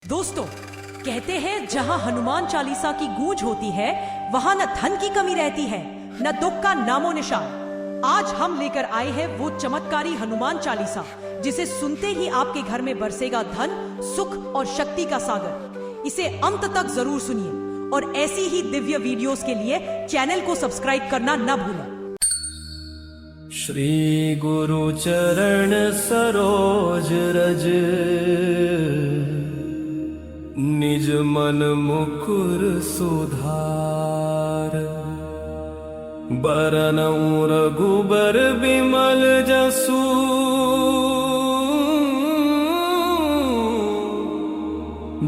दोस्तों, कहते हैं जहां हनुमान चालीसा की गूंज होती है वहां न धन की कमी रहती है न दुख का नामो निशान। आज हम लेकर आए हैं वो चमत्कारी हनुमान चालीसा जिसे सुनते ही आपके घर में बरसेगा धन, सुख और शक्ति का सागर। इसे अंत तक जरूर सुनिए और ऐसी ही दिव्य वीडियोस के लिए चैनल को सब्सक्राइब करना न भूलें। श्री गुरु चरण सरोज रज, निज मन मुकुर सुधार। बरनउँ रघुबर बिमल जसु,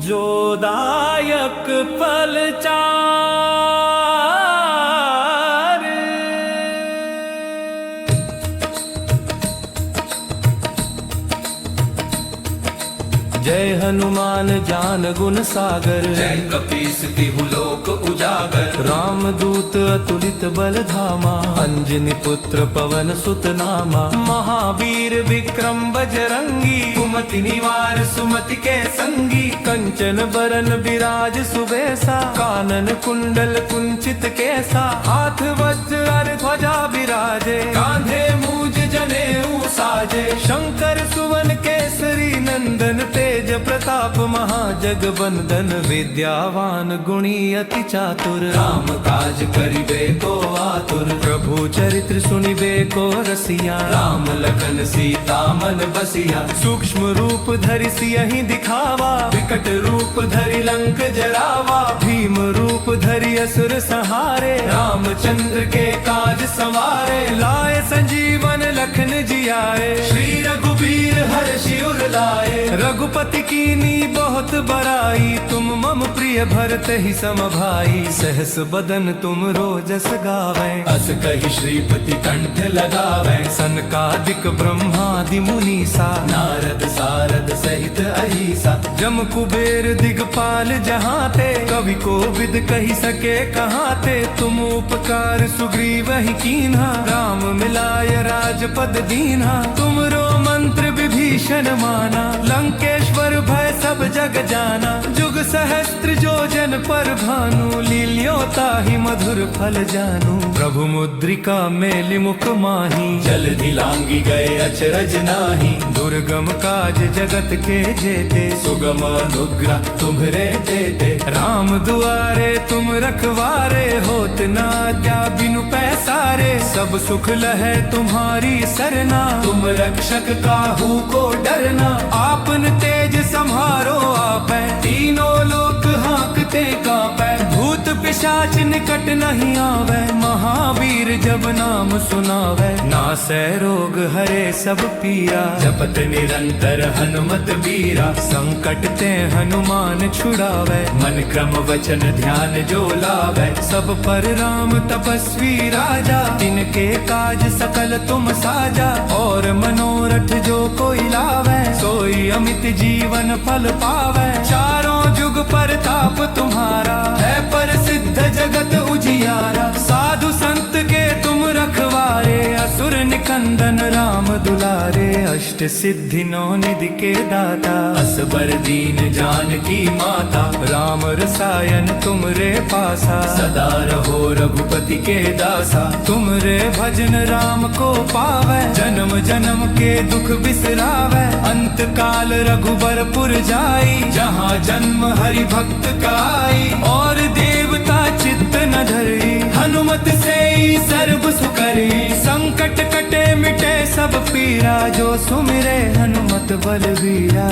जो दायक फल चार। जय हनुमान ज्ञान गुण सागर, जय कपीस तिहु लोक उजागर। राम दूत अतुलित बल धामा, अंजनी पुत्र पवन सुत नामा। महावीर विक्रम बजरंगी, कुमति निवार सुमति के संगी। कंचन बरन विराज सुबेसा, कानन कुंडल कुंचित केसा। हाथ वज्र ध्वजा विराजे, कांधे मूज जनेऊ साजे। शंकर सुवन केसरी नंदन, तेज प्रताप महाजगबंदन। विद्यावान गुणी अति चातुर, राम काज करिबे को आतुर। प्रभु चरित्र सुनिबे को रसिया। राम लखन सीता मन बसिया। सूक्ष्म रूप धरि सियहि दिखावा, विकट रूप धरि लंक जरावा। भीम रूप धरि असुर संहारे। रामचंद्र के काज सवारे। लाए संजीवन लखन जियाए, श्री रघुबीर हर्षि उर लाए। रघुपति कीनी बहुत बड़ाई, तुम मम प्रिय भरत ही सम भाई। सहस बदन तुम रोजस गावे, अस कहि श्रीपति कंठ लगावे। सनकादिक ब्रह्मादि मुनीसा, नारद सारद सहित अहिसा। जम कुबेर दिगपाल जहाँ ते, कवि को विद कही सके कहाँ ते। तुम उपकार सुग्रीव ही कीन्हा, राम मिलाय राजपद दीन्हा। तुमरो मंत्र विभीषण माना, लंकेश्वर भय सब जग जाना। जुग सहस्त्र जो जन पर भानु, लील्यो ताहि मधुर फल जानू। प्रभु मुद्रिका मेलि मुख माही, जल्दी लांगी गए अचरज नाही। दुर्गम काज जगत के जेते, सुगम अनुग्रह तुम्हरे देते। राम दुआरे तुम रखवारे, होत न क्या बिनु पैसारे। सब सुख लहे तुम्हारी सरना, तुम रक्षक काहू को डरना। आपन तेज सम्हारो आपै, तीनों लोक हाँकते कांपै। भूत पिशाच निकट नहीं आवे। महावीर जब नाम सुनावे, नासै रोग हरे सब पीरा। जपत निरंतर हनुमत बीरा। संकट ते हनुमान छुड़ावे, मन क्रम वचन ध्यान जो लावे। सब पर राम तपस्वी राजा। तिनके काज सकल तुम साजा, और मनोरथ जो कोई लावे। सोई अमित जीवन फल पावे। चारों जुग परताप तुम्हारा, है प्रसिद्ध जगत उजियारा। साधु संत के तुम रखवारे। असुर निकंदन राम दुलारे, अष्ट सिद्धि नौ निधि के दाता। असबर दीन जानकी माता, राम रसायन तुमरे पासा। सदा रहो रघुपति के दासा। तुमरे भजन राम को पावे, जन्म जन्म के दुख बिसरावे। अंत काल रघुबरपुर जाई, जहाँ जन्म हरि भक्त काई। और देवता चित्त न धरी, हनुमत से ही सर्व सुकरी। संकट कटे मिटे सब पीरा। जो सुमिरे हनुमत बलवीरा।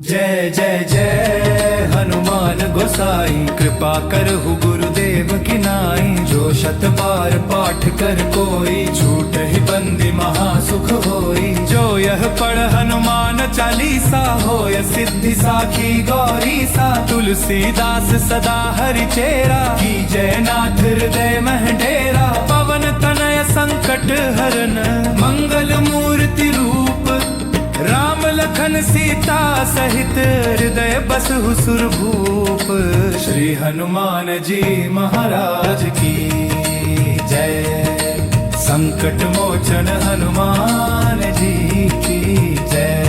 जय जय जय हनुमान गोसाई। कृपा करहु गुरुदेव की नाई। जो शत बार पाठ कर कोई, झूठ ही बंदी महासुख होई। जो यह पढ़ हनुमान चालीसा, होय सिद्धि साखी गौरी सा। तुलसीदास सदा हरि चेरा, की जय नाथ हृदय मह डेरा। पवन तनय संकट हरन, मंगल मूर्ति रूप। राम लखन सीता सहित, हृदय बसहु सुरभूप। श्री हनुमान जी महाराज की जय। संकट मोचन हनुमान जी की जय।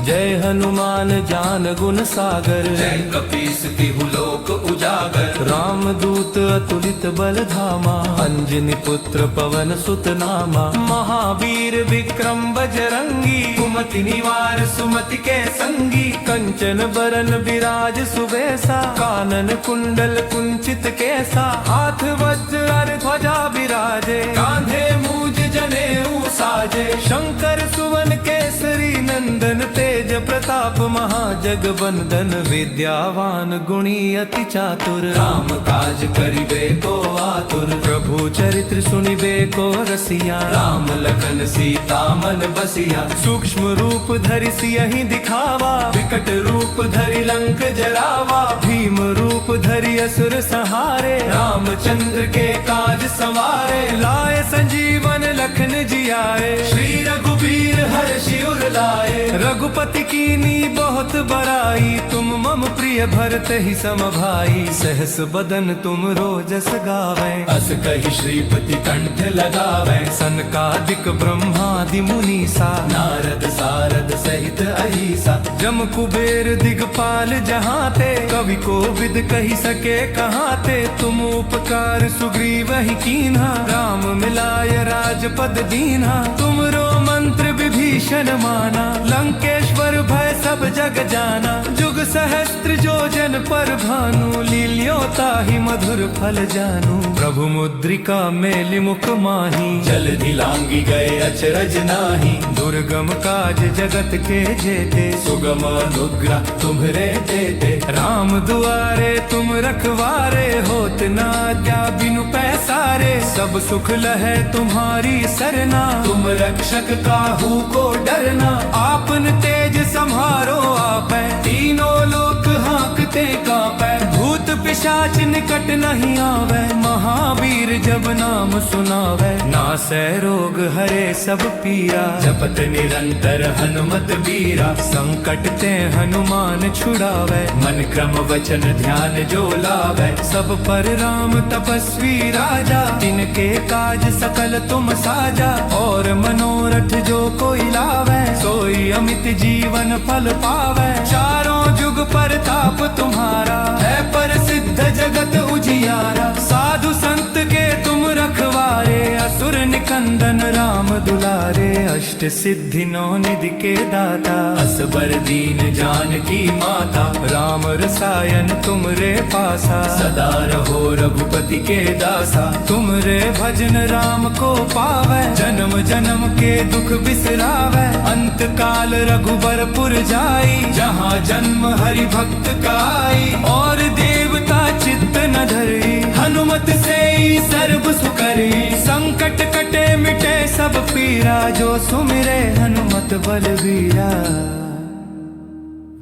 जय हनुमान ज्ञान गुण सागर, जय कपीस तिहु लोक उजागर। रामदूत अतुलित बल धामा, अंजनी पुत्र पवन सुत नामा। महावीर विक्रम बजरंगी, कुमति निवार सुमति के संगी। कंचन बरन विराज सुबेसा, कानन कुंडल कुंचित केसा। हाथ वज्र और ध्वजा विराजे, कांधे मूज जनेऊ साजे। शंकर सुवन केसरी नंदन, तेज प्रताप महाजगबंदन। विद्यावान गुणी अति चातुर, राम काज करिबे को आतुर। प्रभु चरित्र सुनिबे को रसिया। राम लखन सीता मन बसिया। सूक्ष्म रूप धरि सियहि दिखावा, विकट रूप धरि लंक जरावा। भीम रूप धरि असुर संहारे। रामचंद्र के काज सवारे। लाए संजीवन लखन जियाए, श्री रघुबीर हर्षि उर लाए। रघुपति कीनी बहुत बड़ाई, तुम मम प्रिय भरत ही सम भाई। सहस बदन तुम रोजस गावे, अस कहि श्रीपति कंठ लगावे। सनकादिक ब्रह्मादि मुनीसा, नारद सारद सहित अहिसा। जम कुबेर दिगपाल जहाँ ते, कवि को विद कही सके कहाँ ते। तुम उपकार सुग्रीव ही कीन्हा, राम मिलाय राजपद दीन्हा। तुमरो मंत्र विभीषण माना, लंकेश्वर भय सब जग जाना। जुग सहस्त्र जो जन पर भानु, लील्यो ताहि मधुर फल जानू। प्रभु मुद्रिका मेलि मुख माही, जलधि लांगी गए अचरज नाही। दुर्गम काज जगत के जेते, सुगम अनुग्रह तुम्हरे देते। राम दुआरे तुम रखवारे, होत न आज्ञा बिनु पैसारे। सब सुख लहै तुम्हारी सरना, तुम रक्षक काहू को डरना। आपन तेज सम्हारो आपै, तीनों लोक हाँकते कांपै। भूत पिशाच निकट नहीं आवे। महावीर जब नाम सुनावे, नासै रोग हरे सब पीरा। जपत निरंतर हनुमत बीरा। संकट ते हनुमान छुड़ावे, मन क्रम वचन ध्यान जो लावे। सब पर राम तपस्वी राजा। तिनके काज सकल तुम साजा, और मनोरथ जो कोई लावे। सोई अमित जीवन फल पावे, चारों जुग परताप तुम्हारा। है प्रसिद्ध जगत उजियारा। साधु संत के तुम रखवारे, असुर निकंदन राम दुलारे। अष्ट सिद्धि नौ निधि के दाता, असबर दीन जानकी माता। राम रसायन तुमरे पासा। सदा रहो रघुपति के दासा। तुमरे भजन राम को पावे, जन्म जन्म के दुख बिसरावे। अंत काल रघुबरपुर जाई, जहाँ जन्म हरि भक्त काई। और देवता चित्त न धरी। हनुमत से ही सर्व सुकरी। संकट कटे मिटे सब पीरा, जो सुमिरे हनुमत बलबीरा।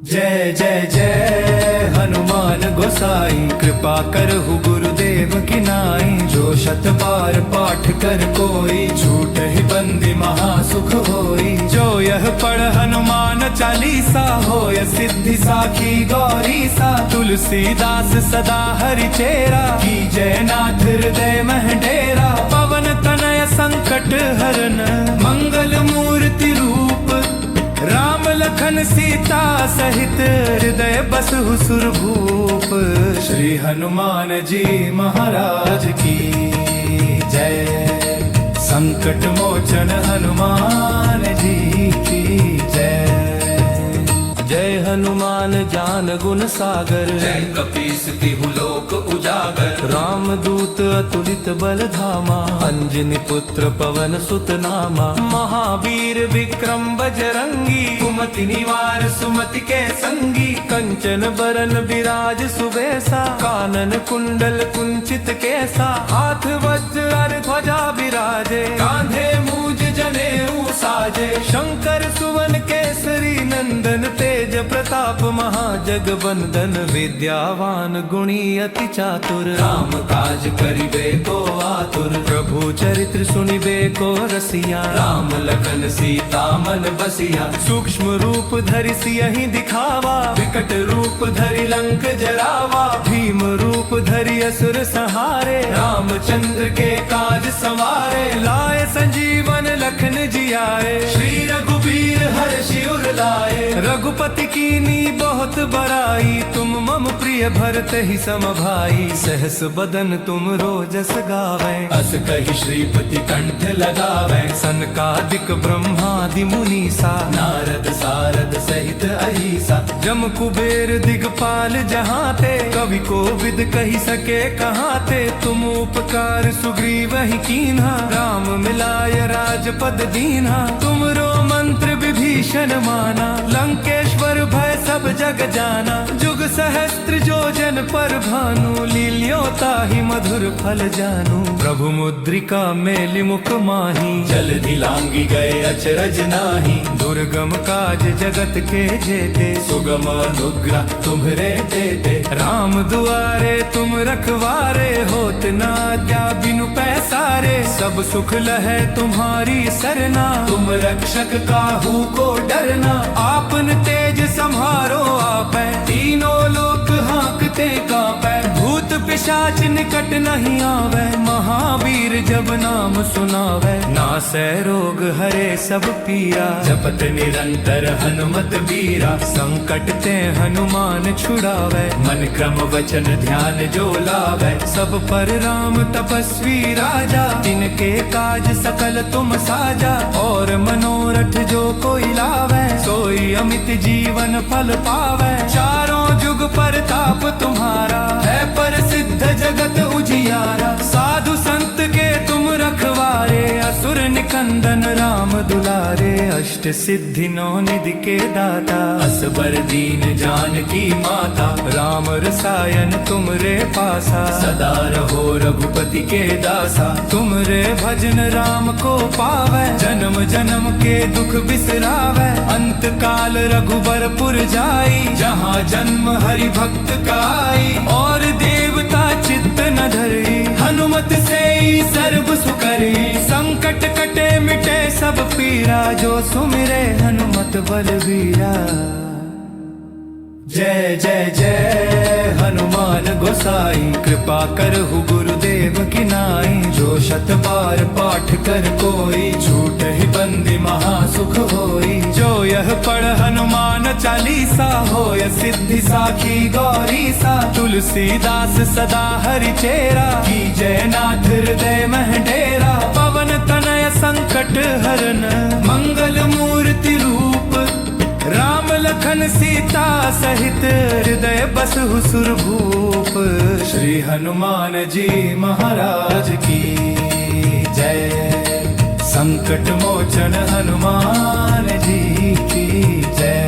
जय जय जय हनुमान गोसाई। कृपा करहु गुरुदेव की नाई। जो शत बार पाठ कर कोई, छूट ही बंदी महासुख होई। जो यह पढ़ हनुमान चालीसा, होय सिद्धि साखी गौरी सा। तुलसीदास सदा हरि चेरा। की जयनाथ हृदय मह डेरा। पवन तनय संकट हरन, मंगल मूर्ति रूप। राम लखन सीता सहित, हृदय बसहु सुरभूप। श्री हनुमान जी महाराज की जय। संकट मोचन हनुमान जी की जय। जय हनुमान ज्ञान गुण सागर, जय कपीस तिहु लोक उजागर। रामदूत अतुलित बल धामा, अंजनी पुत्र पवन सुत नामा। महावीर विक्रम बजरंगी, कुमति निवार सुमति के संगी। कंचन बरन विराज सुबेसा, कानन कुंडल कुंचित केसा। हाथ वज्र और ध्वजा विराजे, कांधे मूज जनेऊ साजे। शंकर सुवन केसरी नंदन, तेज प्रताप महाजगबंदन। विद्यावान गुणी अति चातुर, राम काज करिबे को आतुर। प्रभु चरित्र सुनिबे को रसिया। राम लखन सीता मन बसिया। सूक्ष्म रूप धरि सियहि दिखावा, विकट रूप धरि लंक जरावा। भीम रूप धरि धरि असुर संहारे, रामचंद्र के काज संवारे, लाए संजीवन लखन जियाए, श्री रघुबीर हर्षि उर लाए। रघुपति कीनी बहुत बड़ाई, तुम मम प्रिय भरत ही सम भाई, सहस बदन तुम रोजस गावे, अस कहि श्रीपति कंठ लगावे, सनकादिक ब्रह्मादि मुनीसा, नारद सारद सहित अहिसा, जम कुबेर दिगपाल जहाँ ते, कवि को विद कही सके कहाँ ते, तुम उपकार सुग्रीव ही कीन्हा, राम मिलाय राजपद दीन्हा, तुमरो मंत्र विभीषण माना, लंकेश्वर भय सब जग जाना, जुग सहस्त्र जो जन पर भानु, लील्यो ताहि मधुर फल जानू, प्रभु मुद्रिका मेलि मुख माही, जल्दी लांगी गए अचरज नाही, दुर्गम काज जगत के जेते, सुगम अनुग्रह तुम्हरे देते, राम दुआरे तुम रखवारे, होत ना क्या बिनु पैसारे, सब सुख लहे तुम्हारी सरना, तुम रक्षक काहू को डरना, आपन तेज सम्हारो आपै, तीनों लोक हाँकते कांपै, भूत पिशाच निकट नहीं आवे, महावीर जब नाम सुनावे, नासै रोग हरे सब पीरा, जपत निरंतर हनुमत बीरा, संकट ते हनुमान छुड़ावे, मन क्रम वचन ध्यान जो लावे, सब पर राम तपस्वी राजा, तिनके काज सकल तुम साजा, और मनोरथ जो कोई लावे, सोई अमित जीवन फल पावे, चारों जुग परताप तुम्हारा, है प्रसिद्ध जगत उजियारा, साधु संत के तुम रखवारे, असुर निकंदन राम दुलारे, अष्ट सिद्धि नौ निधि के दाता, असबर दीन जानकी माता, राम रसायन तुमरे पासा, सदा रहो रघुपति के दासा, तुमरे भजन राम को पावे, जन्म जन्म के दुख बिसरावे, अंत काल रघुबरपुर जाई, जहाँ जन्म हरि भक्त का आई, और देवता चित्त न धरी, हनुमत से ही सर्व सुकरी, संकट कटे मिटे सब पीरा, जो सुमिरे हनुमत बलवीरा। जय जय जय हनुमान गोसाई, कृपा करहु गुरुदेव की नाई, जो शत बार पाठ कर कोई, झूठ ही बंदी महासुख होई, जो यह पढ़ हनुमान चालीसा, होय सिद्धि साखी गौरी सा, तुलसीदास सदा हरि चेरा, की जय नाथ हृदय मह डेरा, पवन तनय संकट हरन, मंगल मूर्ति रूप, राम लखन सीता सहित, हृदय बसहु सुरभूप, श्री हनुमान जी महाराज की जय, संकट मोचन हनुमान जी की जय,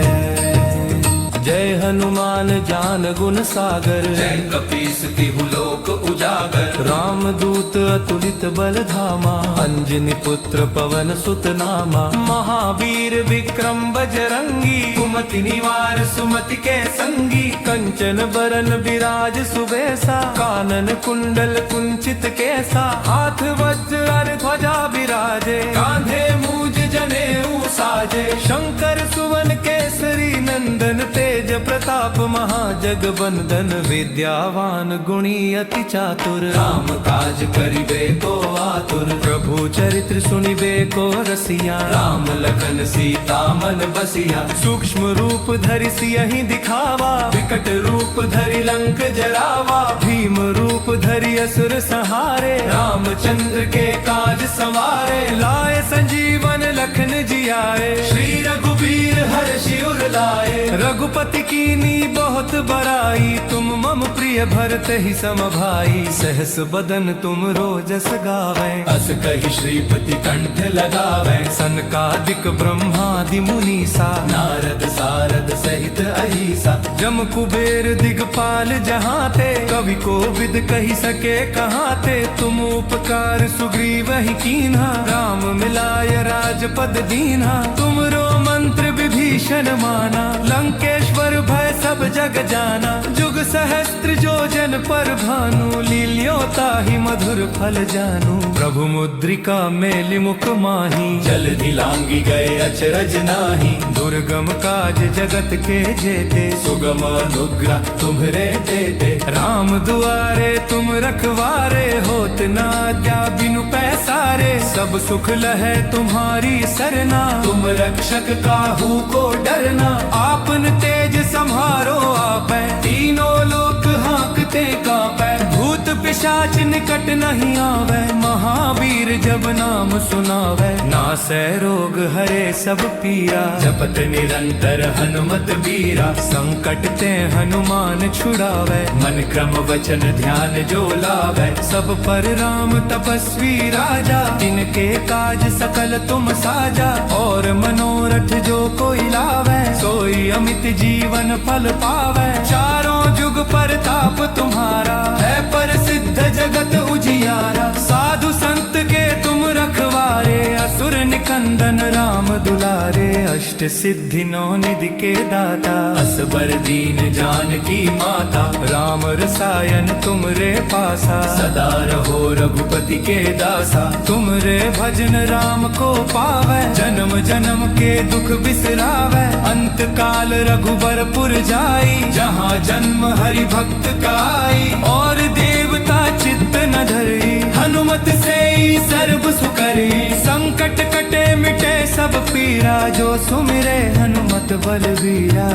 जय हनुमान ज्ञान गुण सागर, जय कपीस तिहु लोक उजागर, राम दूत अतुलित बल धामा, अंजनी पुत्र पवन सुत नामा, महावीर विक्रम बजरंगी, कुमति निवार सुमति के संगी, कंचन बरन विराज सुबेसा, कानन कुंडल कुंचित केसा, हाथ वज्र और ध्वजा विराजे, कांधे मूज जनेऊ साजे, शंकर सुवन केसरी नंदन, तेज प्रताप महाजगबंदन, विद्यावान गुणी अति चातुर, राम काज करिबे को आतुर, प्रभु चरित्र सुनिबे को रसिया, राम लखन सीता मन बसिया, सूक्ष्म रूप धरि सियहि दिखावा, विकट रूप धरि लंक जरावा, भीम रूप धरि असुर संहारे, रामचंद्र के काज संवारे, लाए संजीवन लखन जियाए, श्री रघुबीर हर्षि उर लाए, रघुपति कीनी बहुत बड़ाई, तुम मम प्रिय भरत ही सम भाई, सहस बदन तुम रोजस गावे, अस कहि श्रीपति कंठ लगावे, सनकादिक ब्रह्मादि मुनीसा, नारद सारद सहित अहिसा, जम कुबेर दिगपाल जहाँ ते, कवि को विद कही सके कहाँ ते, तुम उपकार सुग्रीव ही कीन्हा, राम मिलाय राजपद दीन्हा, तुमरो मंत्र विभीषण माना, लंकेश्वर भय सब जग जाना, जुग सहस्त्र सहस्त्र जो जन पर भानु लील्यो ताहि मधुर फल जानू प्रभु मुद्रिका मेलि मुख माही जल्दी लांगी गए अचरज नाही दुर्गम काज जगत के जेते सुगम अनुग्रह तुम्हरे देते राम दुआरे तुम रखवारे होत ना क्या बिनु पैसारे सब सुख लहे तुम्हारी सरना तुम रक्षक काहू को डरना आपन तेज संहारो आपै तीनों लोक हाँकते कांपै भूत पिशाच निकट नहीं आवे महावीर जब नाम सुनावे नासै रोग हरे सब पीरा जपत निरंतर हनुमत बीरा संकट ते हनुमान छुड़ावे मन क्रम वचन ध्यान जो लावे सब पर राम तपस्वी राजा तिनके काज सकल तुम साजा और मनोरथ जो कोई लावे सोई अमित जीवन फल पावे चारों जुग परताप तुम्हारा है प्रसिद्ध जगत उजियारा साधु संत के तुम रखवारे असुर निकंदन राम दुलारे अष्ट सिद्धि नौ निधि के दाता असबर दीन जानकी माता राम रसायन तुम रे पासा सदा रहो रघुपति के दासा तुम रे भजन राम को पावे जन्म जन्म के दुख बिसरावे अंत काल रघुबरपुर जाई जहाँ जन्म हरि भक्त का आई और देवता चित्त न धरी हनुमत से ही सर्व सुकरी संकट कटे मिटे सब पीरा जो सुमिरे हनुमत बलवीरा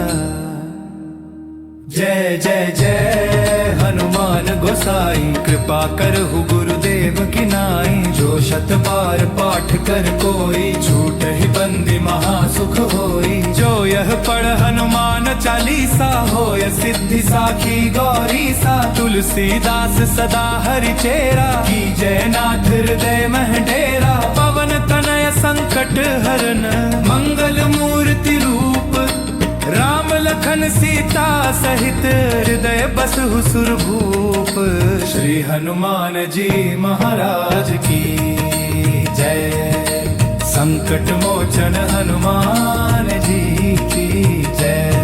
जय जय जय हनुमान गोसाई कृपा करहु गुरुदेव की नाई जो शत बार पाठ कर कोई छूट ही बंदी महासुख होई जो यह पढ़ हनुमान चालीसा होय सिद्धि साखी गौरी सा तुलसीदास सदा हरि चेरा की जय नाथ हृदय मह डेरा पवन तनय संकट हरन मंगल मूर्ति रूप राम लखन सीता सहित हृदय बसहु सुरभूप श्री हनुमान जी महाराज की जय संकट मोचन हनुमान जी की जय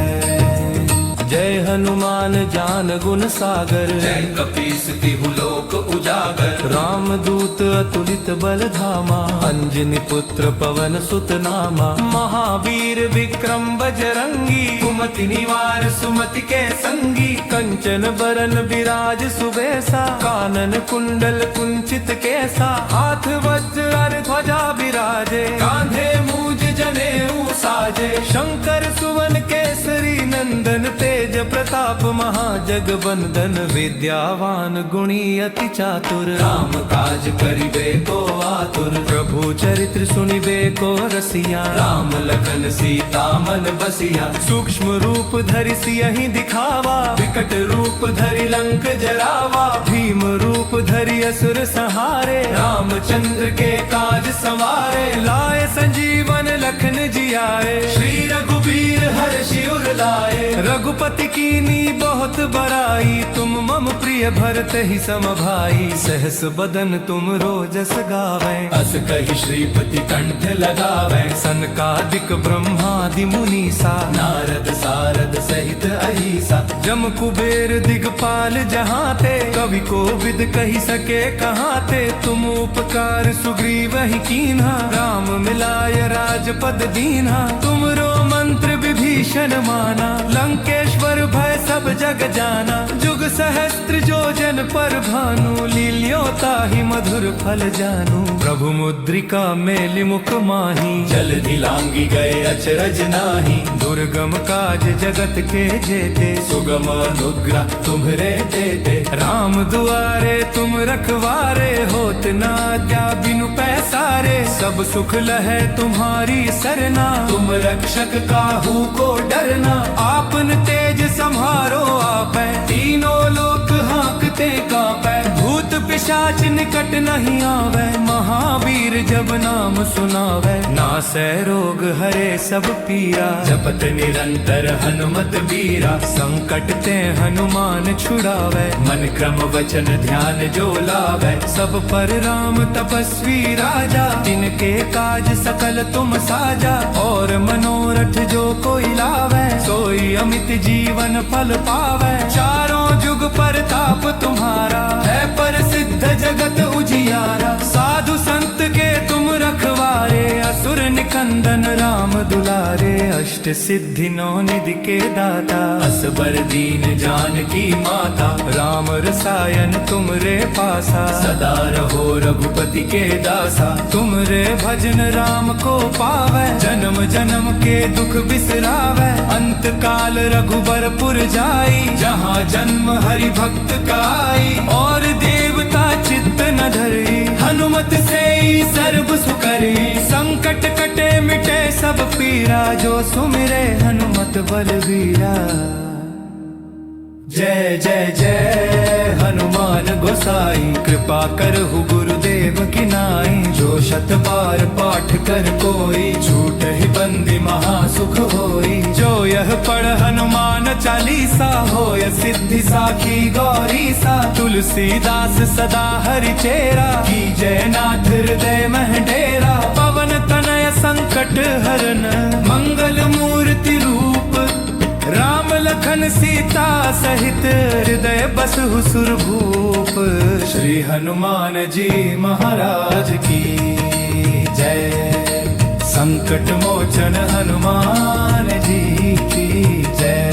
जय हनुमान ज्ञान गुण सागर जय कपीस तिहु लोक उजागर राम दूत अतुलित बल धामा अंजनी पुत्र पवन सुत नामा महावीर विक्रम बजरंगी कुमति निवार सुमति के संगी कंचन बरन विराज सुबेसा कानन कुंडल कुंचित केसा हाथ वज्र ध्वजा विराजे कांधे मूज जनेऊ साजे शंकर सुवन केसरी नंदन तेज प्रताप महाजगबंदन विद्यावान गुणी अति चातुर राम काज करिबे को आतुर प्रभु चरित्र सुनिबे को रसिया राम लखन सीता मन बसिया सूक्ष्म रूप धरि सियहि दिखावा विकट रूप धरि लंक जरावा भीम रूप धरि असुर संहारे रामचंद्र के काज सवारे लाए संजीवन लखन जियाए श्री रघुबीर हर्षि उर लाए रघुपति कीनी बहुत बड़ाई तुम मम प्रिय भरत ही सम भाई सहस बदन तुम रोजस गावे अस कहि श्रीपति कंठ लगावे सनकादिक ब्रह्मादि मुनीसा नारद सारद सहित अहिसा जम कुबेर दिगपाल जहाँ ते कवि को विद कही सके कहाँ ते तुम उपकार सुग्रीव ही कीन्हा राम मिलाय राजपद दीन्हा तुमरो मंत्र विभीषण माना लंकेश्वर भय सब जग जाना जुग सहस्त्र जो जन पर भानु लील्यो ताहि मधुर फल जानू प्रभु मुद्रिका मेलि मुख माही जल्दी लांगी गए अचरज नाही दुर्गम काज जगत के जेते सुगम अनुग्रह तुम्हरे देते राम दुआरे तुम रखवारे होत ना क्या बिनु पैसारे सब सुख लहे तुम्हारी सरना तुम रक्षक काहू को डरना आपन तेज संहारो आपै तीनों लोक हाँकते कांपै भूत पिशाच निकट नहीं आवे महावीर जब नाम सुनावे नासै रोग हरे सब पीरा जपत निरंतर हनुमत बीरा संकट ते हनुमान छुड़ावे मन क्रम वचन ध्यान जो लावे सब पर राम तपस्वी राजा तिनके काज सकल तुम साजा और मनोरथ जो कोई लावे सोई अमित जीवन फल पावे चारों जुग जुग परताप तुम्हारा है प्रसिद्ध जगत उजियारा। साधु संत के तुम रखवारे असुर निकंदन राम दुलारे। अष्ट सिद्धि नौ निधि के दाता असबर दीन जानकी माता। राम रसायन तुमरे पासा सदा रहो रघुपति के दासा। तुमरे भजन राम को पावे जन्म जन्म के दुख बिसरावे। अंत काल रघुबरपुर जाई जहाँ जन्म हरि भक्त का आई। और देवता चित्त न धरी हनुमत से ही सर्व सुकरी। संकट कटे मिटे सब पीरा जो सुमिरे हनुमत बलवीरा। जय जय जय हनुमान गोसाई कृपा करहु गुरुदेव की नाई। जो शत बार पाठ कर कोई छूट ही बंदी महासुख होई। जो यह पढ़ हनुमान चालीसा होय सिद्धि साखी गौरी सा। तुलसीदास सदा हरि चेरा की जय नाथ हृदय मह डेरा। पवन तनय संकट हरन मंगल मूर्ति रूप। राम लखन सीता सहित हृदय बसहु सुरभूप। श्री हनुमान जी महाराज की जय। संकट मोचन हनुमान जी की जय।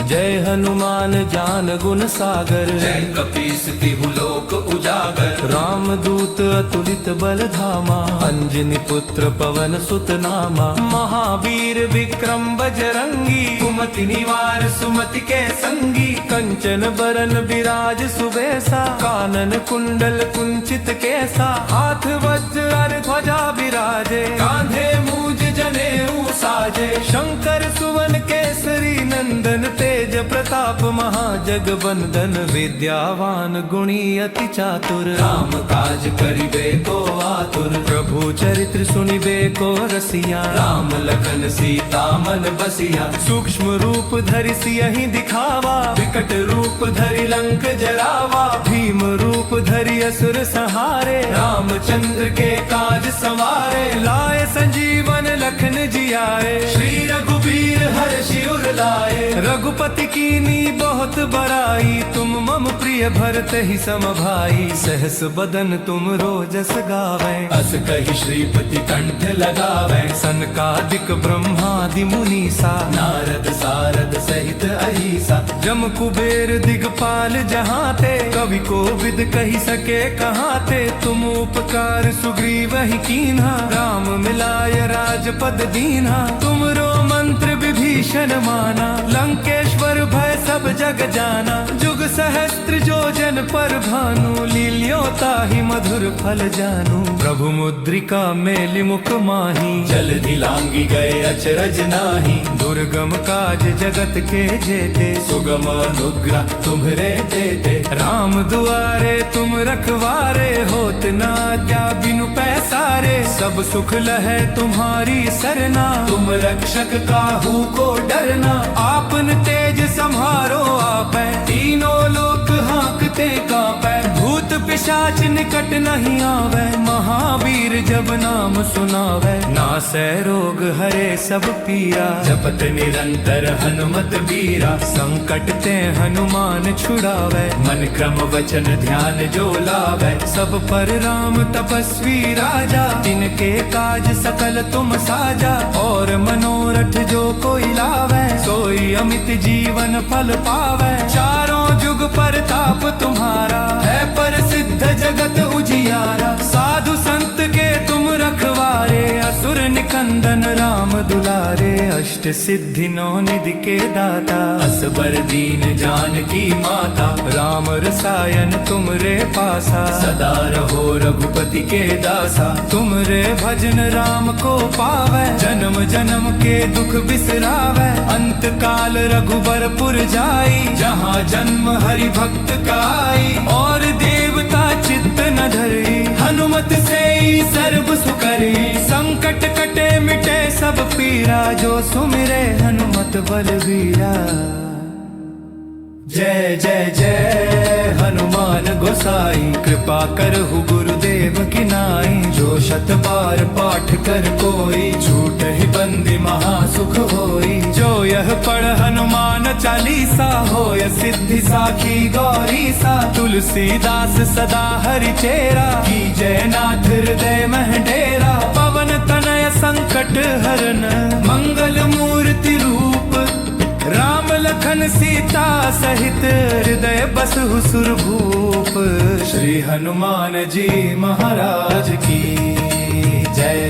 जय हनुमान ज्ञान गुण सागर जय कपीस तिहु लोक उजागर। राम दूत अतुलित बल धामा। अंजनी पुत्र पवन सुत नामा। महावीर विक्रम बजरंगी कुमति निवार सुमति के संगी। कंचन बरन विराज सुबेसा कानन कुंडल कुंचित केसा। हाथ वज्र ध्वजा विराजे कांधे मूज जनेऊ साजे। शंकर सुवन केसरी नंदन तेज प्रताप महाजगबंदन। विद्यावान गुणी अति चातुर राम काज करिबे को आतुर। प्रभु चरित्र सुनिबे को रसिया। राम लखन सीता मन बसिया। सूक्ष्म रूप धरि सियहि दिखावा। विकट रूप धरि लंक जरावा। भीम रूप धरि असुर संहारे। रामचंद्र के काज सवारे। लाए संजीवन लखन जियाए। श्री रघुबीर हर्षि उर लाए। रघुपति कीनी बहुत बड़ाई। तुम मम प्रिय भरत ही सम भाई। सहस बदन तुम रोजस गावे। अस कहि श्रीपति कंठ लगावे। सनकादिक ब्रह्मादि मुनीसा। नारद सारद सहित अहिसा। जम कुबेर दिगपाल जहाँ ते। कवि को विद कही सके कहाँ ते। तुम उपकार सुग्रीव ही कीन्हा। राम मिलाय राजपद दीन्हा। तुमरो मंत्र विभीषण माना। लंकेश्वर भय सब जग जाना। जुग सहस्त्र जो जन पर भानु। लील्यो ताहि मधुर फल जानू। प्रभु मुद्रिका मेलि मुख माही। जल्दी लांगी गए अचरज नाही। दुर्गम काज जगत के जेते। सुगम अनुग्रह तुम्हरे देते। राम दुआरे तुम रखवारे। होत ना क्या बिनु पैसारे। सब सुख लहे तुम्हारी सरना। तुम रक्षक काहू को डरना। आपन तेज सम्हारो आपै। तीनों लोक हाँकते कांपै। भूत पिशाच निकट नहीं आवे। महावीर जब नाम सुनावे। नासै रोग हरे सब पीरा। जपत निरंतर हनुमत बीरा। संकट ते हनुमान छुड़ावे। मन क्रम वचन ध्यान जो लावे। सब पर राम तपस्वी राजा। तिनके काज सकल तुम साजा। और मनोरथ जो कोई लावे। सोई अमित जीवन फल पावे। चारों जुग परताप तुम्हारा है प्रसिद्ध जगत उजियारा। साधु संत के तुम रखवारे। असुर निकंदन राम दुलारे। अष्ट सिद्धि नौ निधि के दाता असबर दीन जानकी माता। राम रसायन तुमरे पासा सदा रहो रघुपति के दासा। तुमरे भजन राम को पावे जन्म जन्म के दुख बिसरावे। अंत काल रघुबरपुर जाई जहाँ जन्म हरि भक्त का आई। और देवता चित्त न धरी हनुमत से ही सर्व सुकरी। संकट कटे मिटे सब पीरा जो सुमिरे हनुमत बलवीरा। जय जय जय हनुमान गोसाई कृपा करहु गुरुदेव की नाई। जो शत बार पाठ कर कोई छूट ही बंदी महासुख होई। जो यह पढ़ हनुमान चालीसा होय सिद्धि साखी गौरी सा। तुलसीदास सदा हरि चेरा की जयनाथ हृदय मह डेरा। पवन तनय संकट हरन मंगल मूर्ति रूप राम लखन सीता सहित हृदय बसहु सुरभूप। श्री हनुमान जी महाराज की जय।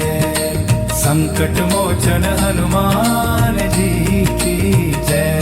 संकट मोचन हनुमान जी की जय।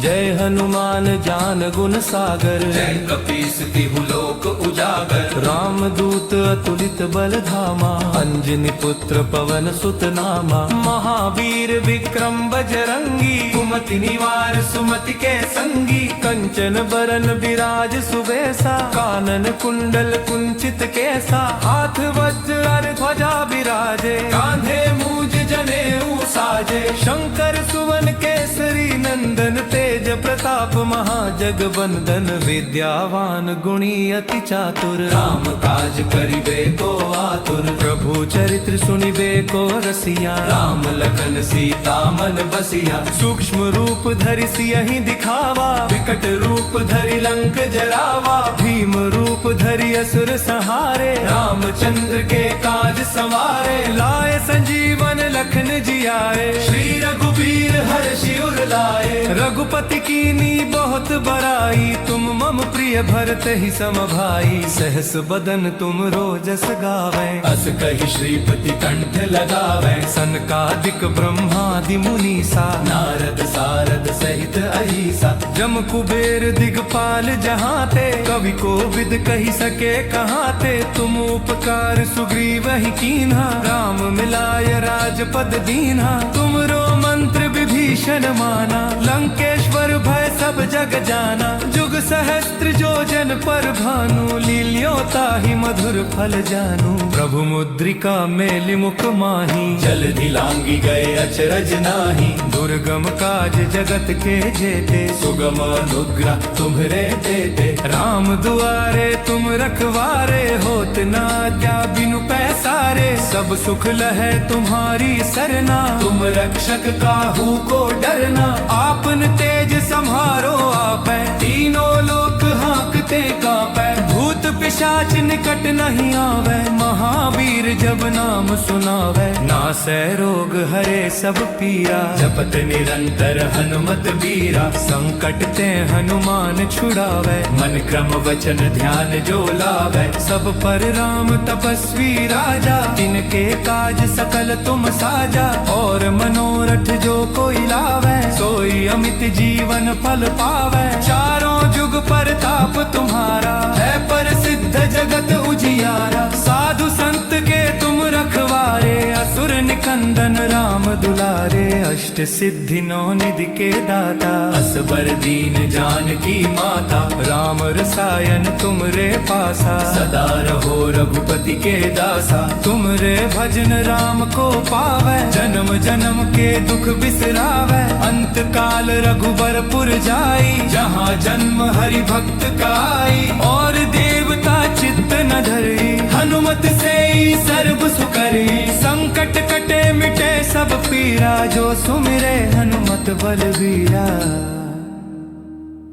जय हनुमान ज्ञान गुण सागर। जय कपीस तिहु लोक उजागर। राम दूत अतुलित बल धामा। अंजनी पुत्र पवन सुत नामा। महावीर विक्रम बजरंगी। कुमति निवार सुमति के संगी। कंचन बरन विराज सुबेसा। कानन कुंडल कुंचित केसा। हाथ वज्र ध्वजा विराजे। कांधे मूज जनेऊ साजे। शंकर सुवन केसरी नंदन तेज प्रताप महाजगबंदन। विद्यावान गुणी अति चातुर। राम काज करिबे को आतुर। प्रभु चरित्र सुनिबे को रसिया। राम लखन सीता मन बसिया। सूक्ष्म रूप धरि सियहि दिखावा। विकट रूप धरि लंक जरावा। भीम रूप धरि असुर संहारे। रामचंद्र के काज सवारे। लाए संजीवन लखन जियाए। श्री रघुबीर हर्षि उर लाए। रघुपति कीनी बहुत बड़ाई। तुम मम प्रिय भरत ही सम भाई। सहस बदन तुम रोजस गावे। अस कहि श्रीपति कंठ लगावे। सनकादिक ब्रह्मादि मुनीसा। नारद सारद सहित अहिसा। जम कुबेर दिगपाल जहाँ ते। कवि को विद कही सके कहाँ ते। तुम उपकार सुग्रीव ही कीन्हा। राम मिलाय राजपद दीन्हा। तुमरो मंत्र विभीषण माना। लंकेश्वर भय सब जग जाना। जुग सहस्त्र जो जन पर भानु। लील्यो ताहि मधुर फल जानू। प्रभु मुद्रिका मेलि मुख माही। जलधि लांगी गए अचरज नाही। दुर्गम काज जगत के जेते। सुगम अनुग्रह तुम्हरे देते। राम दुआरे तुम रखवारे। होत न क्या बिनु पैसारे। सब सुख लहै तुम्हारी सरना। तुम रक्षक काहू को डरना। आपन तेज सम्हारो आपै। तीनों लोक हाँकते कांपै। भूत पिशाच निकट नहीं आवे। महावीर जब नाम सुनावे। नासै रोग हरे सब पीरा। जपत निरंतर हनुमत बीरा। संकट ते हनुमान छुड़ावे। मन क्रम वचन ध्यान जो लावे। सब पर राम तपस्वी राजा। तिनके काज सकल तुम साजा। और मनोरथ जो कोई लावे। सोई अमित जीवन फल पावे। चारों जुग परताप तुम्हारा। है प्रसिद्ध जगत उजियारा। साधु संत के तुम रखवारे। असुर निकंदन राम दुलारे। अष्ट सिद्धि नौ निधि के दाता। असबर दीन जानकी माता। राम रसायन तुमरे पासा। सदा रहो रघुपति के दासा। तुमरे भजन राम को पावे। जन्म जन्म के दुख बिसरावे। अंत काल रघुबरपुर जाई। जहाँ जन्म हरि भक्त काई। और देवता चित्त न धरी। हनुमत से ही सर्व सुकरी। संकट कटे मिटे सब पीरा। जो सुमिरे हनुमत बलवीरा।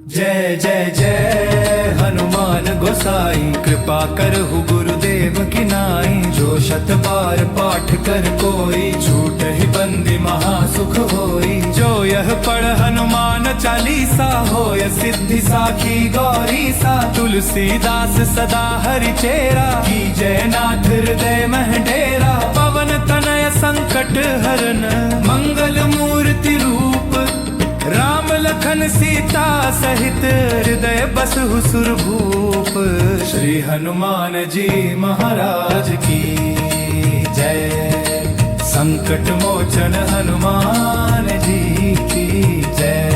जय जय जय हनुमान गोसाई। कृपा करहु गुरुदेव की नाई। जो शत बार पाठ कर कोई छूट ही बंदी महासुख होई। जो यह पढ़ हनुमान चालीसा होय सिद्धि साखी गौरी सा। तुलसीदास सदा हरि चेरा की जयनाथ हृदय मह डेरा। पवन तनय संकट हरन मंगल मूर्ति रूप राम लखन सीता सहित हृदय बसहु सुरभूप। श्री हनुमान जी महाराज की जय। संकट मोचन हनुमान जी की जय।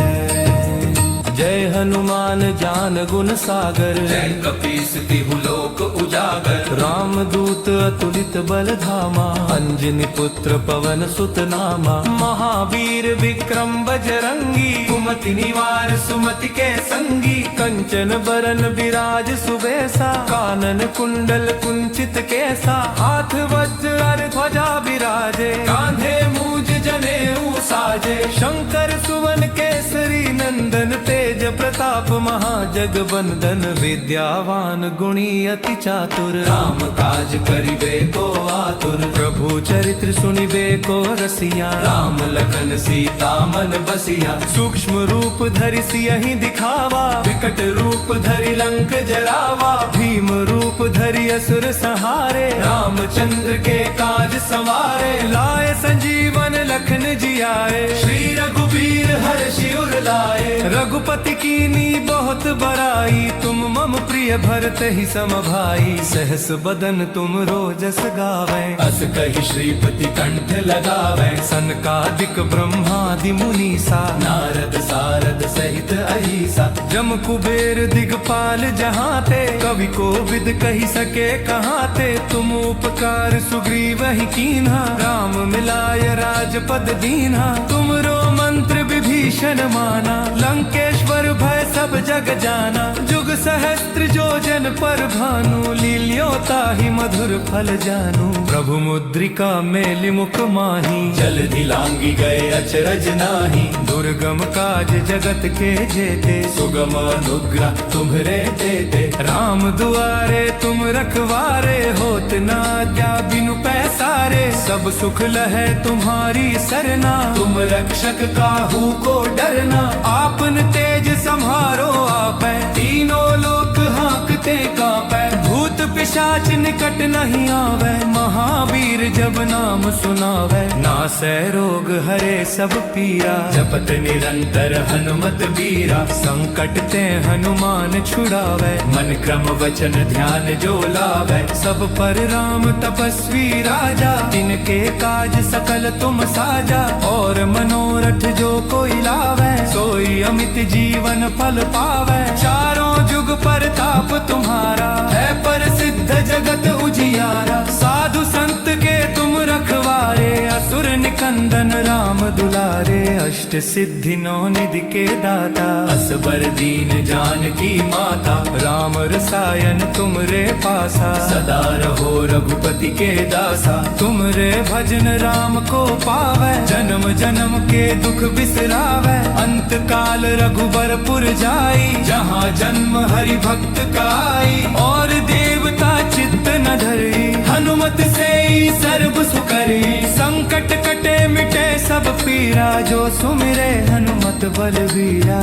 जय हनुमान ज्ञान गुण सागर। जय कपीस तिहु लोक उजागर। उजागर रामदूत अतुलित बल धामा अंजनी पुत्र पवन सुत नामा महावीर विक्रम बजरंगी कुमति निवार सुमति के संगी कंचन बरन विराज सुबेसा कानन कुंडल कुंचित केसा हाथ वज्र और ध्वजा विराजे कांधे मूज जनेऊ साजे शंकर सुवन केसरी नंदन तेज प्रताप महाजगबंदन विद्यावान गुणी अति चातुर राम काज करिबे को आतुर प्रभु चरित्र सुनिबे को रसिया राम लखन सीता मन बसिया सूक्ष्म रूप धरि सियहि दिखावा विकट रूप धरि लंक जरावा भीम रूप धरि असुर संहारे रामचंद्र के काज संवारे लाए संजीवन लखन जियाए श्री रघुबीर हर्षि उर लाए रघुपति कीनी बहुत बड़ाई तुम मम प्रिय भरत ही सम भाई सहस बदन तुम रोजस गावे अस कहि श्रीपति कंठ लगावे सनकादिक ब्रह्मादि मुनीसा नारद सारद सहित अहिसा जम कुबेर दिगपाल जहाँ ते कवि को विद कही सके कहाँ ते तुम उपकार सुग्रीव ही कीन्हा राम मिलाय राजपद दीन्हा तुमरो मंत्र विभीषण माना लंकेश्वर भय सब जग जाना जुग सहस्त्र जो जन पर भानु लील्यो ताहि मधुर फल जानू प्रभु मुद्रिका मेलि मुख माही जल दिलांगी गए अचरज नाही दुर्गम काज जगत के जेते सुगम अनुग्रह तुम्हरे देते राम दुआरे तुम रखवारे होत ना क्या बिनु पैसारे सब सुख लहे तुम्हारी सरना तुम रक्षक काहू को डरना आपन तेज सम्हारो आपै तीनों लोक हाँकते कांपै भूत पिशाच निकट नहीं आवे महावीर जब नाम सुनावे नासै रोग हरे सब पीरा जपत निरंतर हनुमत बीरा संकट ते हनुमान छुड़ावे मन क्रम वचन ध्यान जो लावे सब पर राम तपस्वी राजा तिनके काज सकल तुम साजा और मनोरथ जो कोई लावे सोई अमित जीवन फल पावे चारों जुग परताप तुम्हारा है प्रसिद्ध जगत उजियारा साधु संत के तुम रखवारे असुर निकंदन राम दुलारे अष्ट सिद्धि नौ निधि के दाता असबर दीन जानकी माता राम रसायन तुमरे पासा सदा रहो रघुपति के दासा तुमरे भजन राम को पावे जन्म जन्म के दुख बिसरावे अंत काल रघुबरपुर जाई जहाँ जन्म हरि भक्त का आई और देवता चित्त न धरी हनुमत से ही सर्व सुकरी संकट कटे मिटे सब पीरा जो सुमिरे हनुमत बलवीरा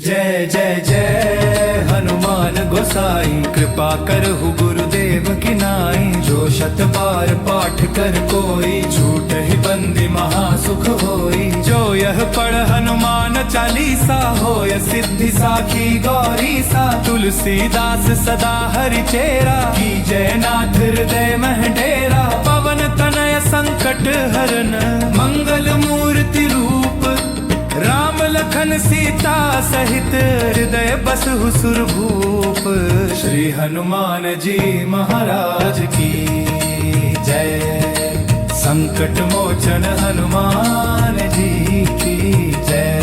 जय जय जय हनुमान गोसाई कृपा करहु गुरुदेव की नाई जो शत बार पाठ कर कोई झूठ ही बंदी महासुख होई जो यह पढ़ हनुमान चालीसा होय सिद्धि साखी गौरी सा तुलसीदास सदा हरि चेरा की जय नाथ हृदय मह डेरा पवन तनय संकट हरन मंगल मूर्ति रूप राम लखन सीता सहित हृदय बसहु सुरभूप श्री हनुमान जी महाराज की जय संकट मोचन हनुमान जी की जय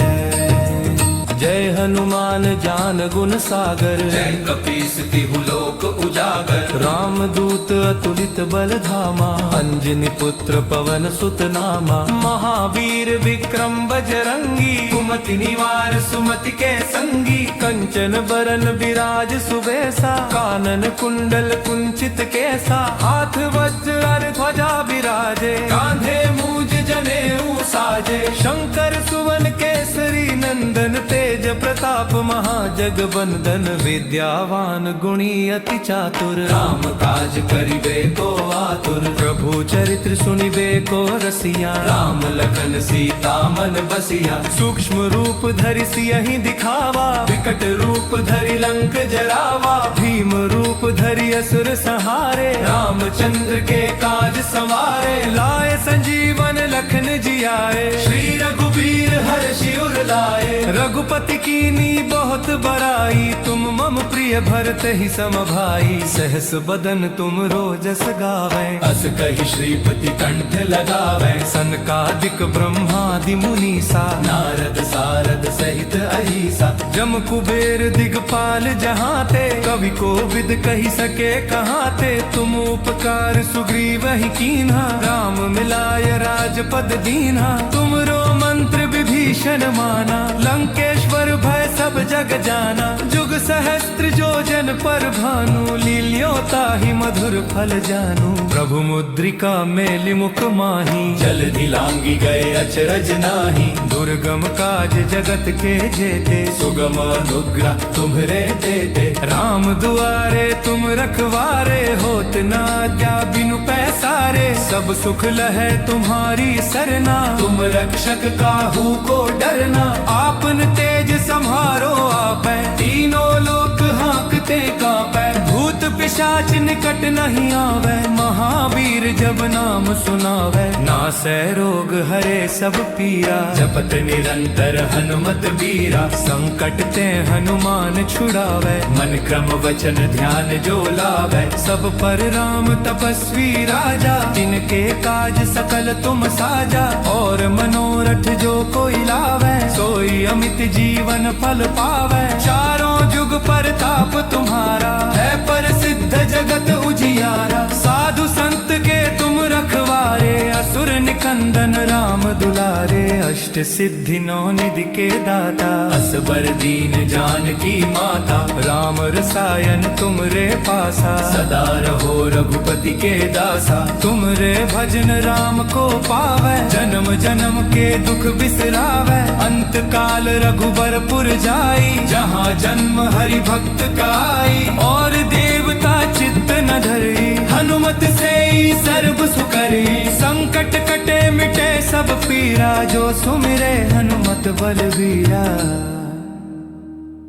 जय हनुमान ज्ञान गुण सागर जय कपीस तिहु लोक उजागर रामदूत अतुलित बल धामा अंजनी पुत्र पवन सुत नामा महावीर विक्रम बजरंगी कुमति निवार सुमति के संगी कंचन बरन विराज सुबेसा कानन कुंडल कुंचित केसा हाथ वज्र और ध्वजा विराजे कांधे मूज जनेऊ साजे शंकर सुवन केसरी नंदन तेज प्रताप महाजगबंदन विद्यावान गुणी अति चातुर राम काज करिबे को आतुर प्रभु चरित्र सुनिबे को रसिया राम लखन सीता मन बसिया सूक्ष्म रूप धरि सियहि दिखावा विकट रूप धरि लंक जरावा भीम रूप धरि असुर संहारे रामचंद्र के काज संवारे लाए संजीवन लखन जियाए श्री रघुबीर हर्षि उर लाए रघुपति कीनी बहुत बड़ाई, तुम मम प्रिय भरत ही सम भाई। सहस बदन तुम रोजस गावे, अस कहि श्रीपति कंठ लगावे। सनकादिक ब्रह्मादि मुनीसा, नारद सारद सहित अहिसा। जम कुबेर दिगपाल जहाँ ते, कवि को विद कही सके कहाँ ते। तुम उपकार सुग्रीव ही कीन्हा, राम मिलाय राजपद दीन्हा। तुमरो मंत्र विभीषण माना, लंकेश्वर भय सब जग जाना। जुग सहस्त्र जो जन पर भानु, लील्यो ताहि मधुर फल जानू। प्रभु मुद्रिका मेलि मुख माही, जल्दी लांगी गए अचरज नाही। दुर्गम काज जगत के जेते, सुगम अनुग्रह तुम्हरे देते। राम दुआरे तुम रखवारे, होत ना क्या बिनु पैसारे। सब सुख लहे तुम्हारी सरना, तुम रक्षक काहू को डरना। आपन तेज सम्हारो आपै, तीनों लोक हाँकते कांपै। भूत पिशाच निकट नहीं आवे। महावीर जब नाम सुनावे, नासै रोग हरे सब पीरा। जपत निरंतर हनुमत बीरा, संकट ते हनुमान छुड़ावे। मन क्रम वचन ध्यान जो लावे। सब पर राम तपस्वी राजा, तिनके काज सकल तुम साजा। और मनोरथ जो कोई लावे, सोई अमित जीवन फल पावे। चारों जुग परताप तुम्हारा, है प्रसिद्ध जगत उजियारा। साधु संत के तुम रखवारे, असुर निकंदन राम दुलारे। अष्ट सिद्धि नौ निधि के दाता, असबर दीन जानकी माता। राम रसायन तुमरे पासा, सदा रहो रघुपति के दासा। तुमरे भजन राम को पावे, जन्म जन्म के दुख बिसरावे। अंत काल रघुबरपुर जाई, जहाँ जन्म हरि भक्त काई। और देवता चित्त न धरी, हनुमत से ही सर्व सुकरी। संकट कटे मिटे सब पीरा, जो सुमिरे हनुमत बलबीरा।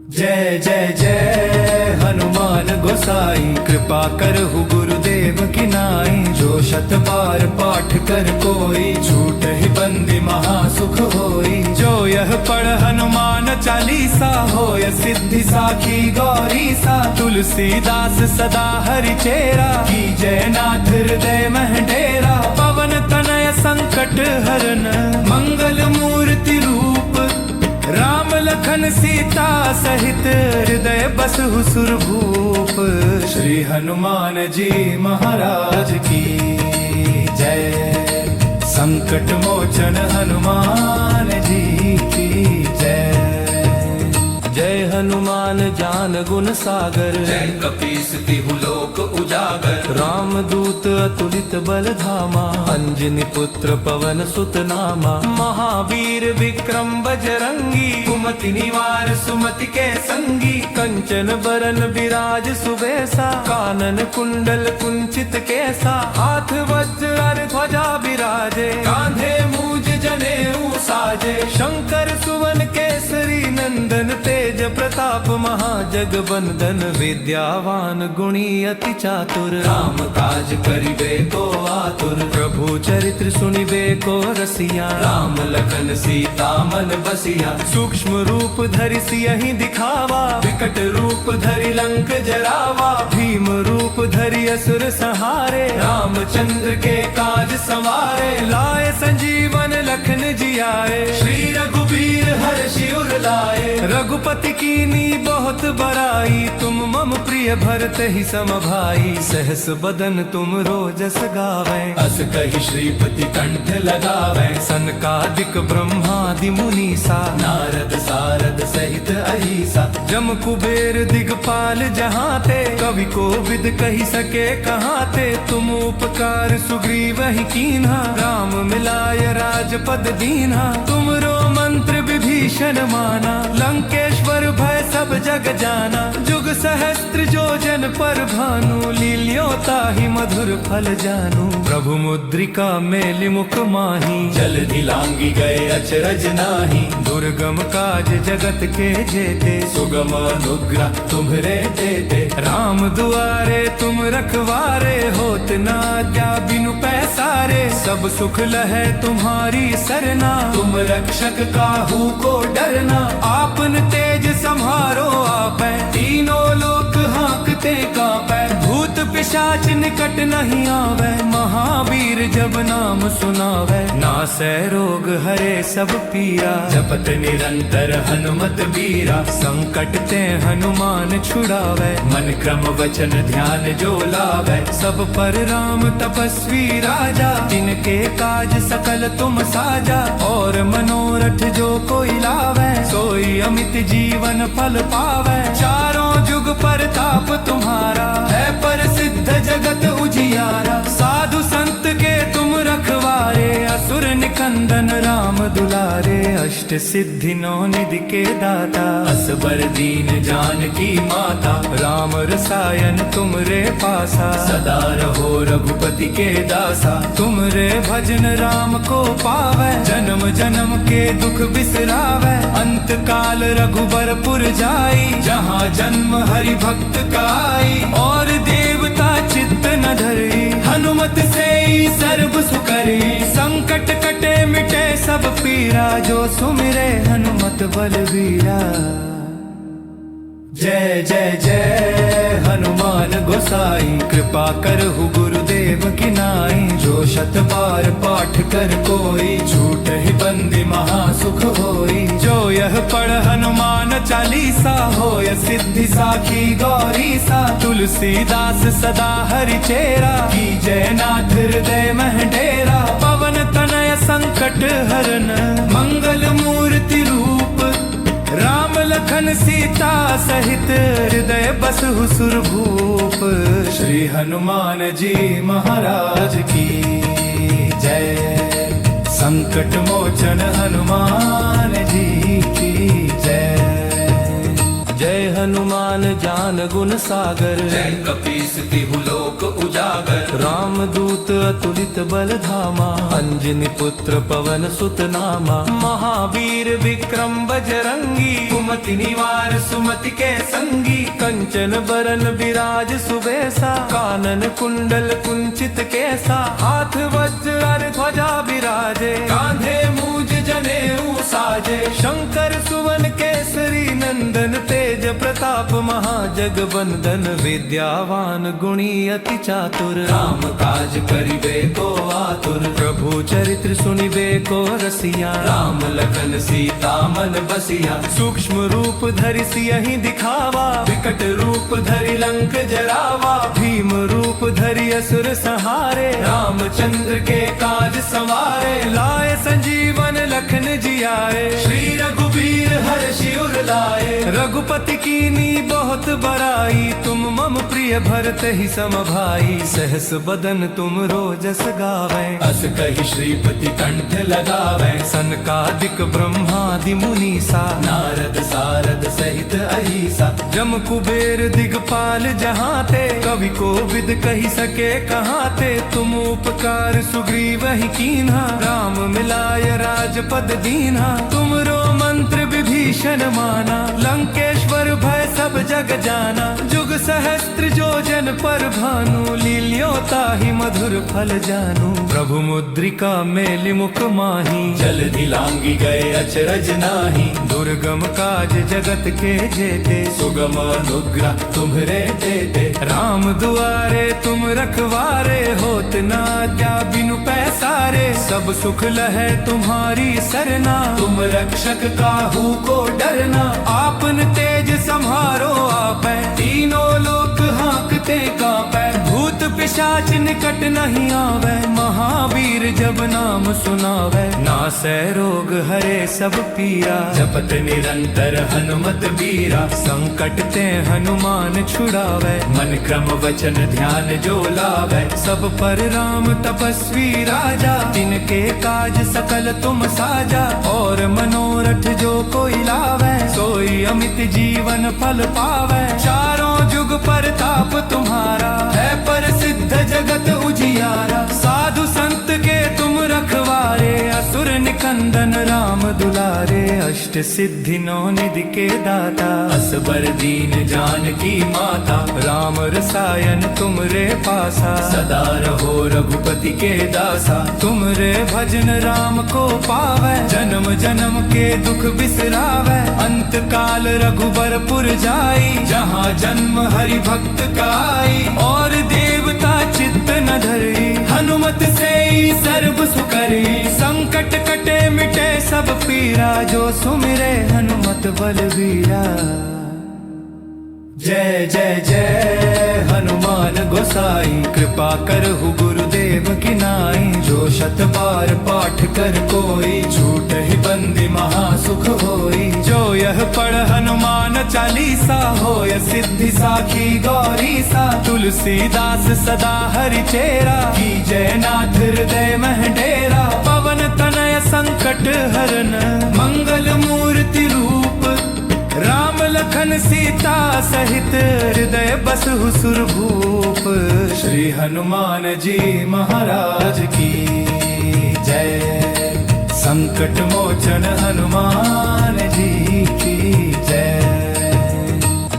जय जय जय हनुमान गोसाई, कृपा करहु गुरुदेव की नाई। जो शत बार पाठ कर कोई, छूट ही बंदी महासुख होई। जो यह पढ़ हनुमान चालीसा, होय सिद्धि साखी गौरी सा। तुलसीदास सदा हरि चेरा, की जय नाथ हृदय मह डेरा। पवन तनय संकट हरन, मंगल मूर्ति रूप। राम लखन सीता सहित, हृदय बसहु सुरभूप। श्री हनुमान जी महाराज की जय। संकट मोचन हनुमान जी की जय। जय हनुमान ज्ञान गुण सागर, जय कपीस तिहु लोक उजागर। राम दूत अतुलित बल धामा, अंजनी पुत्र पवन सुत नामा। महावीर विक्रम बजरंगी, कुमति निवार सुमति के संगी। कंचन बरन विराज सुबेसा, कानन कुंडल कुंचित केसा। हाथ वज्र ध्वजा विराजे, कांधे मूज जनेऊ साजे। शंकर सुवन केसरी नंदन, तेज प्रताप महाजगबंदन। विद्यावान गुणी अति चातुर, राम काज करिबे को आतुर। प्रभु चरित्र सुनिबे को रसिया। राम लखन सीता मन बसिया। सूक्ष्म रूप धरि सियहि दिखावा, विकट रूप धरि लंक जरावा। भीम रूप धरि असुर संहारे। रामचंद्र के काज सवारे। लाए संजीवन लखन जियाए, श्री रघुबीर हर्षि उर लाए। रघुपति कीनी बहुत बड़ाई, तुम मम प्रिय भरत ही सम भाई। सहस बदन तुम रोजस गावे, अस कहि श्रीपति कंठ लगावे। सनकादिक ब्रह्मादि मुनीसा, नारद सारद सहित अहिसा। जम कुबेर दिगपाल जहाँ ते, कवि को विद कही सके कहाँ ते। तुम उपकार सुग्रीव ही कीन्हा, राम मिलाय राजपद दीन्हा। तुमरो मंत्र विभीषण माना, लंकेश्वर भय सब जग जाना। जुग सहस्त्र जो जन पर भानु लील्यो ताहि मधुर फल जानू प्रभु मुद्रिका मेलि मुख माही जल्दी लांगी गए अचरज नाही दुर्गम काज जगत के जेते सुगम अनुग्रह तुम्हरे देते राम दुआरे तुम रखवारे होत ना क्या बिनु पैसारे सब सुख लहे तुम्हारी सरना तुम रक्षक काहू को डरना आपन तेज संहारो आपै तीनों लोक हाँकते कांपै भूत पिशाच निकट नहीं आवे महावीर जब नाम सुनावे नासै रोग हरे सब पीरा जपत निरंतर हनुमत बीरा संकट ते हनुमान छुड़ावे मन क्रम वचन ध्यान जो लावे सब पर राम तपस्वी राजा तिनके काज सकल तुम साजा और मनोरथ जो कोई लावे सोई अमित जीवन फल पावे चारों जुग परताप तुम्हारा है प्रसिद्ध जगत उजियारा साधु संत के तुम रखवारे असुर निकंदन राम दुलारे अष्ट सिद्धि नौ निधि के दाता असबर दीन जानकी माता राम रसायन तुमरे पासा सदा रहो रघुपति के दासा तुमरे भजन राम को पावे जन्म जन्म के दुख बिसरावे अंत काल रघुबरपुर जाई जहाँ जन्म हरि भक्त काई और देवता चित्त न धरी हनुमत से ही सर्व सुकरी संकट कटे मिटे सब पीरा जो सुमिरे हनुमत बलवीरा जय जय जय हनुमान गोसाई कृपा करहु गुरुदेव की नाई जो शत बार पाठ कर कोई झूठ ही बंदी महासुख होई जो यह पढ़ हनुमान चालीसा होय सिद्धि साखी गौरी सा तुलसीदास सदा हरि चेरा की जयनाथ हृदय मह डेरा पवन तनय संकट हरन मंगल मूर्ति रूप राम लखन सीता सहित हृदय बसहु सुरभूप श्री हनुमान जी महाराज की जय संकट मोचन हनुमान जी की जय जय हनुमान ज्ञान गुण सागर जय कपीस तिहु लोक उजागर राम दूत अतुलित बल धामा अंजनी पुत्र पवन सुत नामा महावीर विक्रम बजरंगी कुमति निवार सुमति के संगी कंचन बरन विराज सुबेसा कानन कुंडल कुंचित केसा हाथ वज्र और ध्वजा विराजे कांधे मूज जनेऊ साजे शंकर सुवन केसरी नंदन तेज प्रताप महाजगबंदन विद्यावान गुणी अति चातुर राम काज करिबे को आतुर प्रभु चरित्र सुनिबे को रसिया राम लखन सीता मन बसिया सूक्ष्म रूप धरि सियहि दिखावा विकट रूप धरि लंक जरावा भीम रूप धरि असुर संहारे रामचंद्र के काज संवारे लाए संजीवन लखन जियाए श्री रघुबीर हर्षि उर लाए रघुपति कीनी बहुत बड़ाई तुम मम प्रिय भरत ही सम भाई सहस बदन तुम रोजस गावे अस कहि श्रीपति कंठ लगावे सनकादिक ब्रह्मादि मुनीसा नारद सारद सहित अहिसा जम कुबेर दिगपाल जहाँ ते कवि को विद कही सके कहाँ ते तुम उपकार सुग्रीव ही कीन्हा राम मिलाय राजपद दीन्हा तुमरो मंत्र विभीषण माना लंकेश्वर भय सब जग जाना जुग सहस्त्र जो जन पर भानु लील्यो ताहि मधुर फल जानू प्रभु मुद्रिका मेलि मुख माही जल्दी लांगी गए अचरज नाही दुर्गम काज जगत के जेते सुगम अनुग्रह तुम्हरे देते राम दुआरे तुम रखवारे होत ना क्या बिनु पैसारे सब सुख लहे तुम्हारी सरना तुम रक्षक काहू को डरना आपन तेज संहारो आपै तीनों लोक हाँकते कांपै भूत पिशाच निकट नहीं आवे महावीर जब नाम सुनावे नासै रोग हरे सब पीरा जपत निरंतर हनुमत बीरा संकट ते हनुमान छुड़ावे मन क्रम वचन ध्यान जो लावे सब पर राम तपस्वी राजा तिनके काज सकल तुम साजा और मनोरथ जो कोई लावे सोई अमित जीवन फल पावे चारों जुग परताप निकंदन राम दुलारे अष्ट सिद्धि नौ निधि के दाता असबर दीन जानकी माता राम रसायन तुमरे पासा सदा रहो रघुपति के दासा तुमरे भजन राम को पावे जन्म जन्म के दुख बिसरावे अंत काल रघुबरपुर जाई जहाँ जन्म हरि भक्त का आई और देवता चित्त न धरी हनुमत से ही सर्व सुकरी संकट कटे मिटे सब पीरा जो सुमिरे हनुमत बलवीरा जय जय जय हनुमान गोसाई कृपा करहु गुरुदेव की नाई जो शत बार पाठ कर कोई छूट ही बंदी महासुख होई जो यह पढ़ हनुमान चालीसा होय सिद्धि साखी गौरी सा तुलसीदास सदा हरि चेरा की जय नाथ हृदय मह डेरा पवन तनय संकट हरन मंगल मूर्ति रूप राम लखन सीता सहित हृदय बसहु सुरभूप श्री हनुमान जी महाराज की जय संकट मोचन हनुमान जी की जय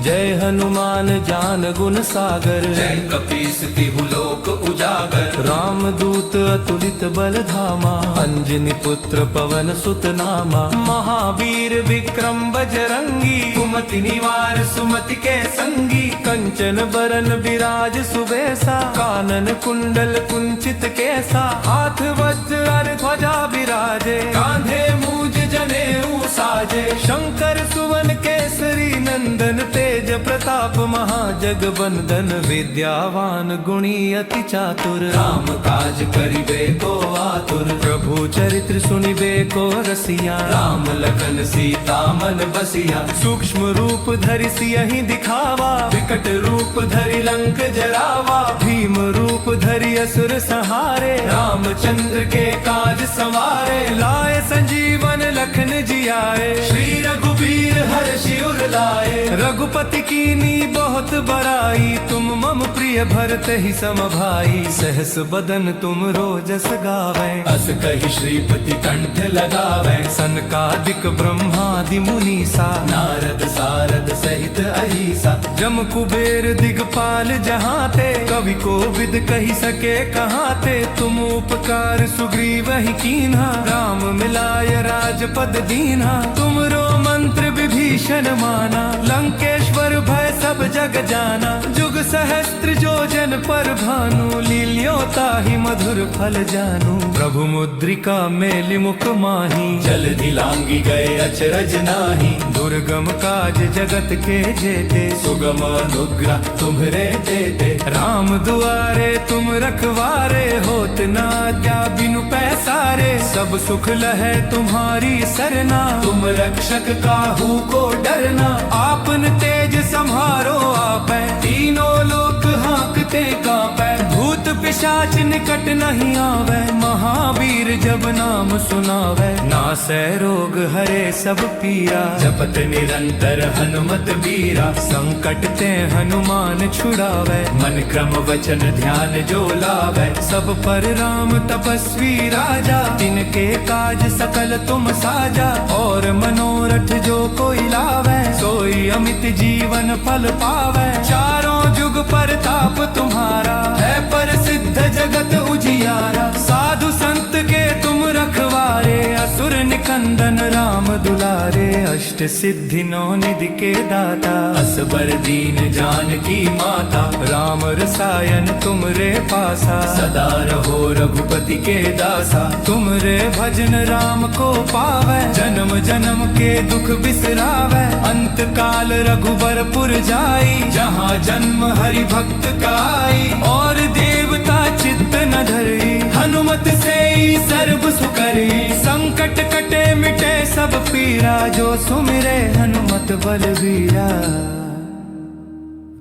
जय हनुमान ज्ञान गुण सागर जय कपीस तिहु लोक उजागर राम दूत अतुलित बल धामा अंजनी पुत्र पवन सुत नामा महावीर विक्रम बजरंगी कुमति निवार सुमति के संगी कंचन बरन विराज सुबेसा कानन कुंडल कुंचित केसा हाथ वज्र ध्वजा विराजे कांधे मूज जनेऊ साजे शंकर सुवन केसरी नंदन तेज प्रताप महाजगबंदन विद्यावान गुणी अति चातुर राम काज करिबे को आतुर प्रभु चरित्र सुनिबे को रसिया राम लखन सीता मन बसिया सूक्ष्म रूप धरि सियहि दिखावा विकट रूप धरि लंक जरावा भीम रूप धरि असुर संहारे रामचंद्र के काज सवारे लाए संजीवन लखन जियाए श्री रघुबीर हर्षि उर लाए रघुपति कीनी बहुत बड़ाई तुम मम प्रिय भरत ही सम भाई सहस बदन तुम रोजस गावे अस कहि श्रीपति कंठ लगावे सनकादिक ब्रह्मादि मुनीसा नारद सारद सहित अहिसा जम कुबेर दिगपाल जहाँ ते कवि को विद कही सके कहाँ ते तुम उपकार सुग्रीव ही कीन्हा राम मिलाय राजपद दीन्हा तुमरो मंत्र विभीषण माना लंकेश्वर भय सब जग जाना जुग सहस्त्र जो जन पर भानु लील्योता ही मधुर फल जानू प्रभु मुद्रिका मेलि मुख माही जल दिलांगी गए अचरज नाही दुर्गम काज जगत के जेते सुगम अनुग्रह तुम्हरे देते राम दुआरे तुम रखवारे होत ना क्या बिनु पैसारे सब सुख लहे तुम्हारी सरना तुम रक्षक काहू को डरना आपन तेज सम्हारो आपै तीनों लोक हाँकते कांपै भूत पिशाच निकट नहीं आवे महावीर जब नाम सुनावे नासै रोग हरे सब पीरा जपत निरंतर हनुमत बीरा संकट ते हनुमान छुड़ावे मन क्रम वचन ध्यान जो लावे सब पर राम तपस्वी राजा तिनके काज सकल तुम साजा और मनोरथ जो कोई लावे सोई अमित जीवन फल पावे चारों जुग परताप तुम्हारा है प्रसिद्ध जगत उजियारा साधु संत के तुम रखवारे असुर निकंदन राम दुलारे अष्ट सिद्धि नौ निधि के दाता असबर दीन जानकी माता राम रसायन तुमरे पासा सदा रहो रघुपति के दासा तुमरे भजन राम को पावे जन्म जन्म के दुख बिसरावे अंत काल रघुबरपुर जाई जहाँ जन्म हरि भक्त का आई और देवता चित्त न धरी हनुमत से ही सर्व सुकरी संकट कटे मिटे सब पीरा जो सुमिरे हनुमत बलवीरा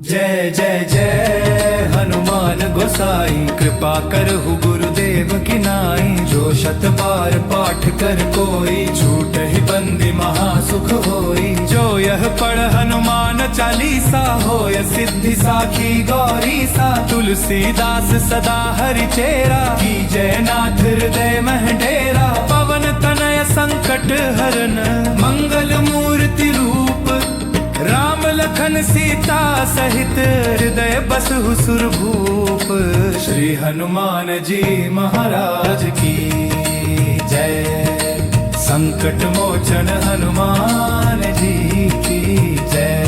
जय जय जय हनुमान गोसाई कृपा करहु गुरुदेव की नाई जो शत बार पाठ कर कोई छूट ही बंदी महासुख होई जो यह पढ़ हनुमान चालीसा होय सिद्धि साखी गौरी सा तुलसीदास सदा हरि चेरा की जय नाथ हृदय मह डेरा पवन तनय संकट हरन मंगल मूर्ति रूप राम लखन सीता सहित हृदय बसहु सुरभूप। श्री हनुमान जी महाराज की जय। संकट मोचन हनुमान जी की जय।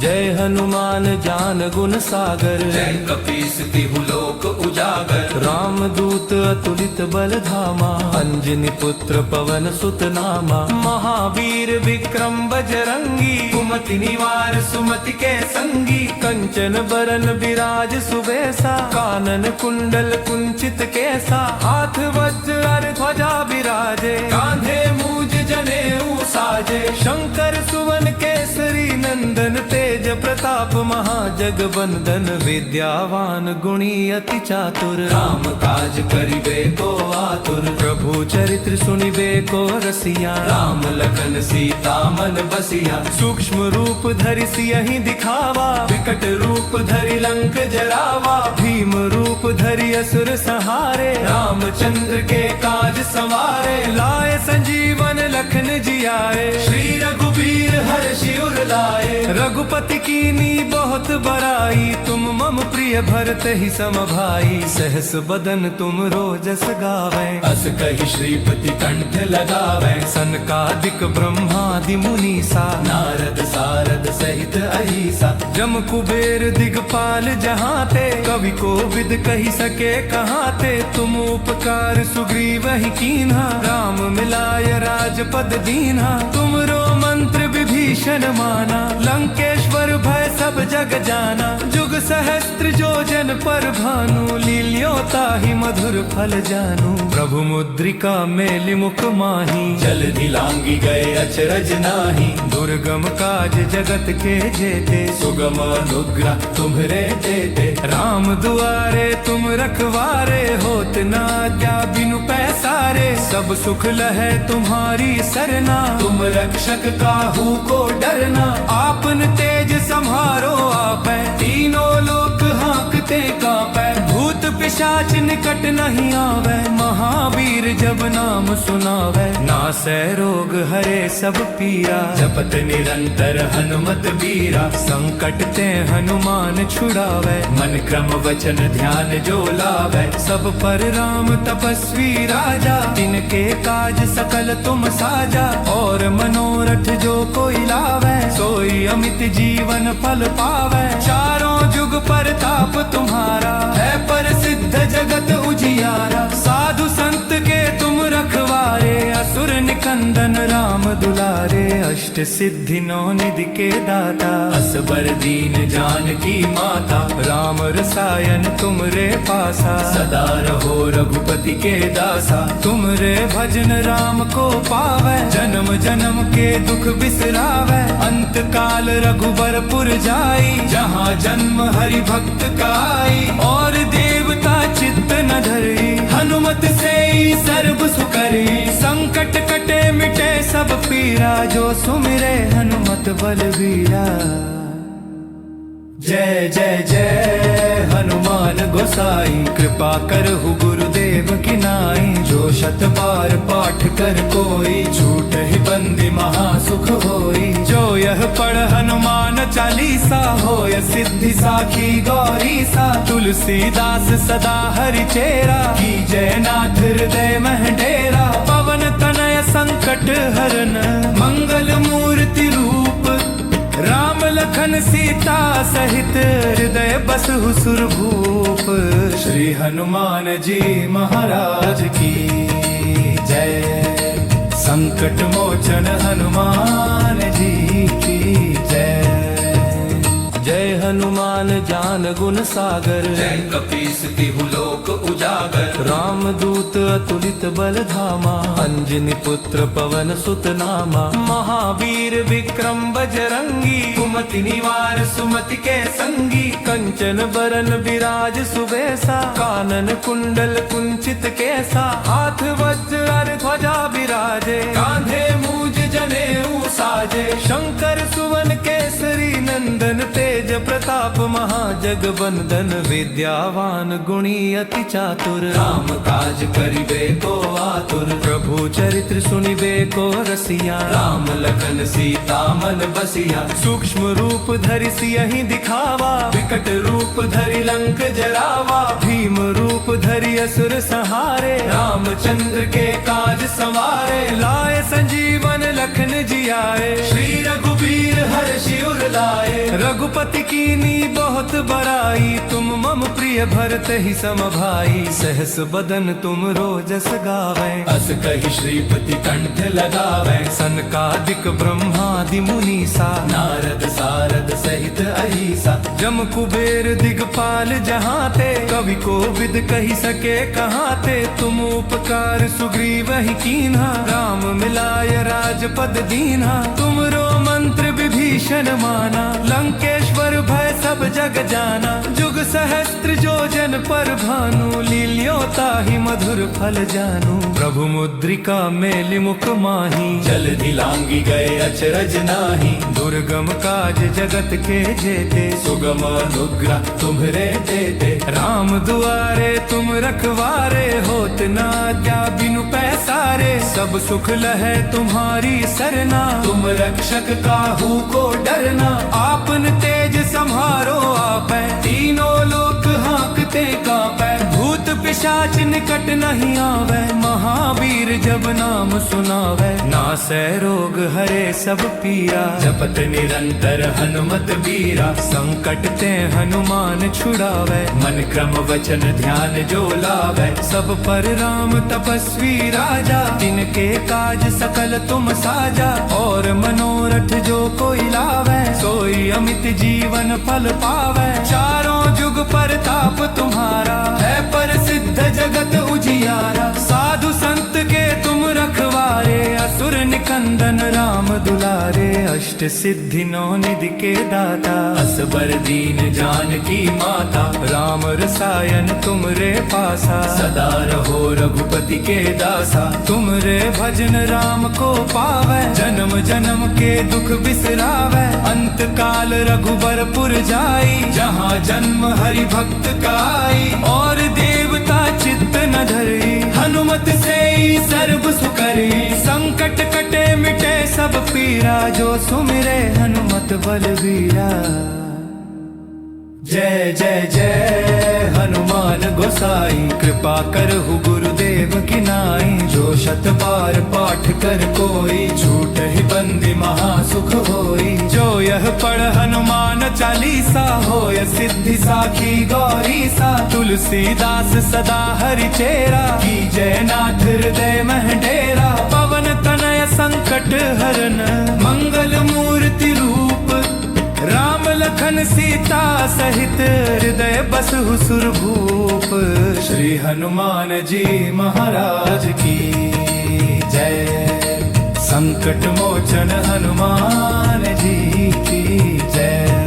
जय हनुमान ज्ञान गुण सागर जय कपीस तिहु लोक उजागर। राम दूत अतुलित बल धामा अंजनी पुत्र पवन सुत नामा। महावीर विक्रम बजरंगी कुमति निवार सुमति के संगी। कंचन बरन विराज सुबेसा कानन कुंडल कुंचित केसा। हाथ वज्र ध्वजा विराजे कांधे मूज जनेऊ साजे। शंकर सुवन केसरी नंदन तेज प्रताप महाजगबंदन। विद्यावान गुणी अति चातुर राम काज करिबे को आतुर। प्रभु चरित्र सुनिबे को रसिया। राम लखन सीता मन बसिया। सूक्ष्म रूप धरि सियहि दिखावा विकट रूप धरि लंक जरावा। भीम रूप धरि असुर संहारे रामचंद्र के काज संवारे। लाए संजीवन लखन जियाए श्री रघुबीर हर्षि उर लाए। रघुपति कीनी बहुत बड़ाई तुम मम प्रिय भरत ही सम भाई। सहस बदन तुम रोजस गावे अस कहि श्रीपति कंठ लगावे। सनकादिक ब्रह्मादि मुनीसा नारद सारद सहित अहिसा। जम कुबेर दिगपाल जहाँ ते कवि को विद कही सके कहाँ ते। तुम उपकार सुग्रीव ही कीन्हा राम मिलाय राजपद दीन्हा। तुमरो मंत्र विभीषण माना लंकेश्वर भय सब जग जाना। जुग सहस्त्र जो जन पर भानु लील्यो ताहि मधुर फल जानू। प्रभु मुद्रिका मेलि मुख माही जल दिलांगी गए अचरज नाही। दुर्गम काज जगत के जेते सुगम अनुग्रह तुम्हरे देते। राम दुआरे तुम रखवारे होत ना क्या बिनु पैसारे। सब सुख लहे तुम्हारी सरना तुम रक्षक काहू को डरना। आपन तेज सम्हारो आपै तीनों लोक हाँकते कांपै। भूत पिशाच निकट नहीं आवे महावीर जब नाम सुनावे। नासै रोग हरे सब पीरा जपत निरंतर हनुमत बीरा। संकट ते हनुमान छुड़ावे मन क्रम वचन ध्यान जो लावे। सब पर राम तपस्वी राजा तिनके काज सकल तुम साजा। और मनोरथ जो कोई लावे सोई अमित जीवन फल पावे। चारों जुग परताप तुम्हारा है प्रसिद्ध जगत उजियारा। साधु संत के तुम रखवारे असुर निकंदन राम दुलारे। अष्ट सिद्धि नौ निधि के दाता असबर दीन जानकी माता। राम रसायन तुमरे पासा सदा रहो रघुपति के दासा। तुमरे भजन राम को पावे जन्म जन्म के दुख बिसरावे। अंत काल रघुबरपुर जाई जहाँ जन्म हरि भक्त काई। और देवता चित्त न धरी हनुमत से ही सर्व सुकरी। संकट कटे मिटे सब पीरा जो सुमिरे हनुमत बलवीरा। जय जय जय हनुमान गोसाई। कृपा करहु गुरुदेव की नाई। जो शत बार पाठ कर कोई झूठ ही बंदी महासुख होई। जो यह पढ़ हनुमान चालीसा होय सिद्धि साखी गौरी सा। तुलसीदास सदा हरि चेरा की जय नाथ हृदय मह डेरा। पवन तनय संकट हरन मंगल मूर्ति रूप राम लखन सीता सहित हृदय बसहु सुरभूप। श्री हनुमान जी महाराज की जय। संकट मोचन हनुमान जी की जय। जय हनुमान ज्ञान गुण सागर जय कपीस तिहु लोक उजागर। राम दूत अतुलित बल धामा अंजनी पुत्र पवन सुत नामा। महावीर विक्रम बजरंगी कुमति निवार सुमति के संगी। कंचन बरन विराज सुबेसा कानन कुंडल कुंचित केसा। हाथ वज्र ध्वजा विराजे कांधे मूज जनेऊ साजे। शंकर सुवन केसरी नंदन तेज प्रताप प्रताप महाजग बंदन विद्यावान गुणी अति चातुर राम काज करिबे को आतुर प्रभु चरित्र सुनिबे को रसिया राम लखन सीता मन बसिया सूक्ष्म रूप धरि सियहि दिखावा विकट रूप धरि लंक जरावा भीम रूप धरि असुर संहारे रामचंद्र के काज संवारे लाए संजीवन लखन जियाए श्री रघुबीर हर्षि उर लाए रघुपति कीनी बहुत बड़ाई तुम मम प्रिय भरत ही सम भाई सहस बदन तुम रोजस गावे अस कहि श्रीपति कंठ लगावे सनकादिक ब्रह्मादि मुनीसा नारद सारद सहित अहिसा जम कुबेर दिगपाल जहाँ ते कवि को विद कही सके कहाँ ते तुम उपकार सुग्रीव ही कीन्हा राम मिलाय राजपद दीन्हा तुमरो मंत्र विभीषण माना लंकेश्वर भय सब जग जाना जुग सहस्त्र जो जन पर भानु लील्यो ताहि मधुर फल जानू प्रभु मुद्रिका मेलि मुख माही जल दिलांगी गए अचरज नाही दुर्गम काज जगत के जेते सुगम अनुग्रह तुम्हरे देते राम दुआरे तुम रखवारे होत ना क्या बिनु पैसारे सब सुख लहे तुम्हारी सरना तुम रक्षक काहू को डरना आपन तेज सम्हारो आपै तीनों लोक हाँकते कांपै भूत पिशाच निकट नहीं आवे महावीर जब नाम सुनावे नासै रोग हरे सब पीरा जपत निरंतर हनुमत बीरा संकट ते हनुमान छुड़ावे मन क्रम वचन ध्यान जो लावे सब पर राम तपस्वी राजा तिनके काज सकल तुम साजा और मनोरथ जो कोई लावे सोई अमित जीवन फल पावे चारों जुग परताप तुम्हारा है प्रसिद्ध जगत उजियारा साधु संत के तुम रखवारे असुर निकंदन राम दुलारे अष्ट सिद्धि नौ निधि के दाता असबर दीन जानकी माता राम रसायन तुमरे पासा सदा रहो रघुपति के दासा तुमरे भजन राम को पावे जन्म जन्म के दुख बिसरावे अंत काल रघुबरपुर जाई जहाँ जन्म हरि भक्त काई और देवता चित्त न धरी हनुमत से ही सर्व सुकरी संकट कटे मिटे सब पीरा जो सुमिरे हनुमत बलवीरा जय जय जय हनुमान गोसाई कृपा करहु गुरुदेव की नाई जो शत बार पाठ कर कोई छूट ही बंदी महासुख होई जो यह पढ़ हनुमान चालीसा होय सिद्धि साखी गौरी सा तुलसीदास सदा हरि चेरा की जय नाथ हृदय मह डेरा पवन तनय संकट हरन मंगल मूर्ति रूप राम लखन सीता सहित हृदय बसहु सुरभूप श्री हनुमान जी महाराज की जय संकट मोचन हनुमान जी की जय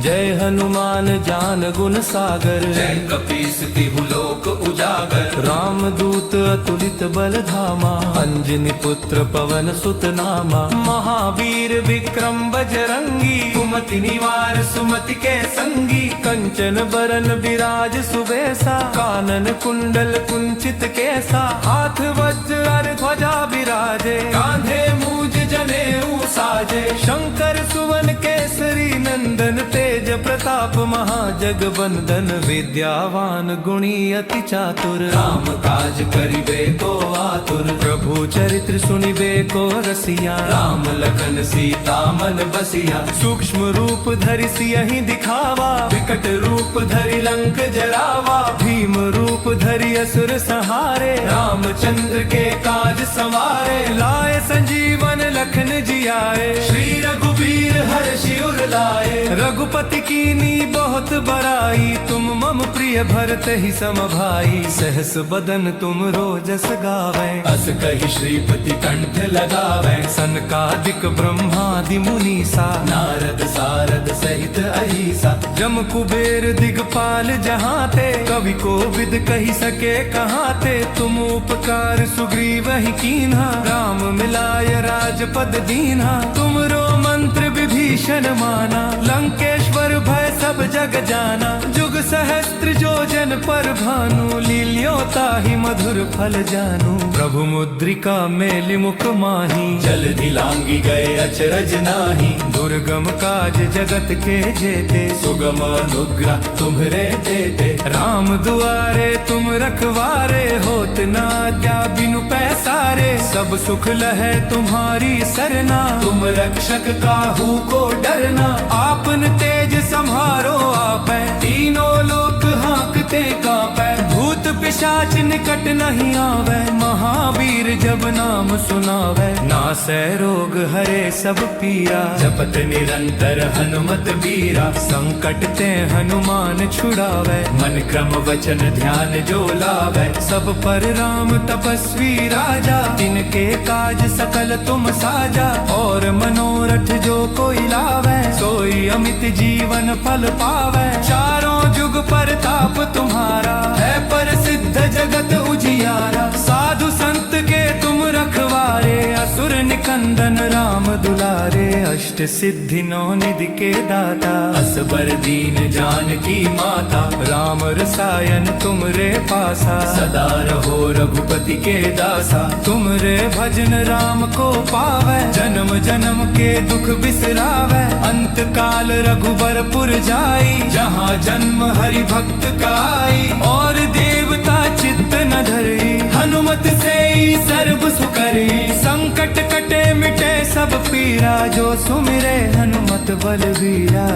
जय हनुमान ज्ञान गुण सागर जय कपीस तिहु लोक उजागर राम दूत अतुलित बल धामा अंजनी पुत्र पवन सुत नामा महावीर विक्रम बजरंगी कुमति निवार सुमति के संगी कंचन बरन विराज सुबेसा कानन कुंडल कुंचित केसा हाथ वज्र ध्वजा विराजे कांधे मूज जनेऊ साजे शंकर सुवन केसरी नंदन तेज प्रताप महाजग बंदन विद्यावान गुणी अति चातुर राम काज करिबे को आतुर प्रभु चरित्र सुनिबे को रसिया राम लखन सीता मन बसिया सूक्ष्म रूप धरि सियहि दिखावा विकट रूप धरि लंक जरावा भीम रूप धरि असुर संहारे रामचंद्र के काज संवारे लाए संजीवन लखन जियाए श्री रघुबीर हर्षि उर लाए रघुपति कीनी बहुत बड़ाई तुम मम प्रिय भरत ही सम भाई सहस बदन तुम रोजस गावे अस कहि श्रीपति कंठ लगावे सनकादिक ब्रह्मादि मुनीसा नारद सारद सहित अहिसा जम कुबेर दिगपाल जहाँ ते कवि को विद कही सके कहाँ ते तुम उपकार सुग्रीव ही कीन्हा राम मिलाय राजपद दीन्हा तुमरो मंत्र विभीषण विभीषण माना, लंकेश्वर भय सब जग जाना। जुग सहस्त्र जो जन पर भानु, लील्यो ताहि मधुर फल जानू। प्रभु मुद्रिका मेलि मुख माही, जल्दी लांगी गए अचरज नाही। दुर्गम काज जगत के जेते, सुगम अनुग्रह तुम्हरे देते। राम दुआरे तुम रखवारे, होत ना क्या बिनु पैसारे। सब सुख लहे तुम्हारी सरना, तुम रक्षक काहू को डरना। आपन तेज सम्हारो आपै, तीनों लोक हाँकते कांपै। भूत पिशाच निकट नहीं आवे, महावीर जब नाम सुनावे। नासै रोग हरे सब पीरा, जपत निरंतर हनुमत बीरा। संकट ते हनुमान छुड़ावे। मन क्रम वचन ध्यान जो लावे। सब पर राम तपस्वी राजा, तिनके काज सकल तुम साजा। और मनोरथ जो कोई लावे, सोई अमित जीवन फल पावे। चारों जुग परताप तुम्हारा, है प्रसिद्ध जगत उजियारा। साधु संत के तुम रखवारे, असुर निकंदन राम दुलारे। अष्ट सिद्धि नौ निधि के दाता, असबर दीन जानकी माता। राम रसायन तुमरे पासा, सदा रहो रघुपति के दासा। तुमरे भजन राम को पावे, जन्म जन्म के दुख बिसरावे। अंत काल रघुबरपुर जाई, जहाँ जन्म हरि भक्त काई। और देवता चित्त न धरी, हनुमत से ही सर्व सुकरी। संकट कटे मिटे सब पीरा, जो सुमिरे हनुमत बलवीरा।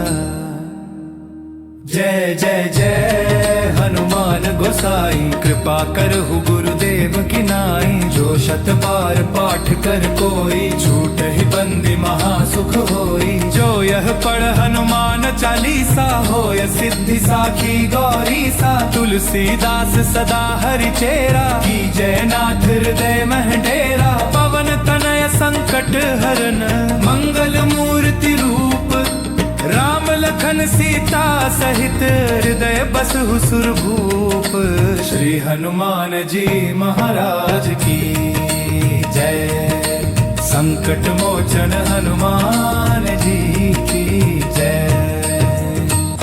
जय जय जय हनुमान गोसाई, कृपा करहु गुरुदेव की नाई। जो शत बार पाठ कर कोई, झूठ ही बंदी महासुख होई। जो यह पढ़ हनुमान चालीसा, होय सिद्धि साखी गौरी सा। तुलसीदास सदा हरि चेरा, की जयनाथ हृदय मह डेरा। पवन तनय संकट हरन, मंगल मूर्ति रूप। राम लखन सीता सहित, हृदय बसहु सुरभूप। श्री हनुमान जी महाराज की जय। संकट मोचन हनुमान जी की जय।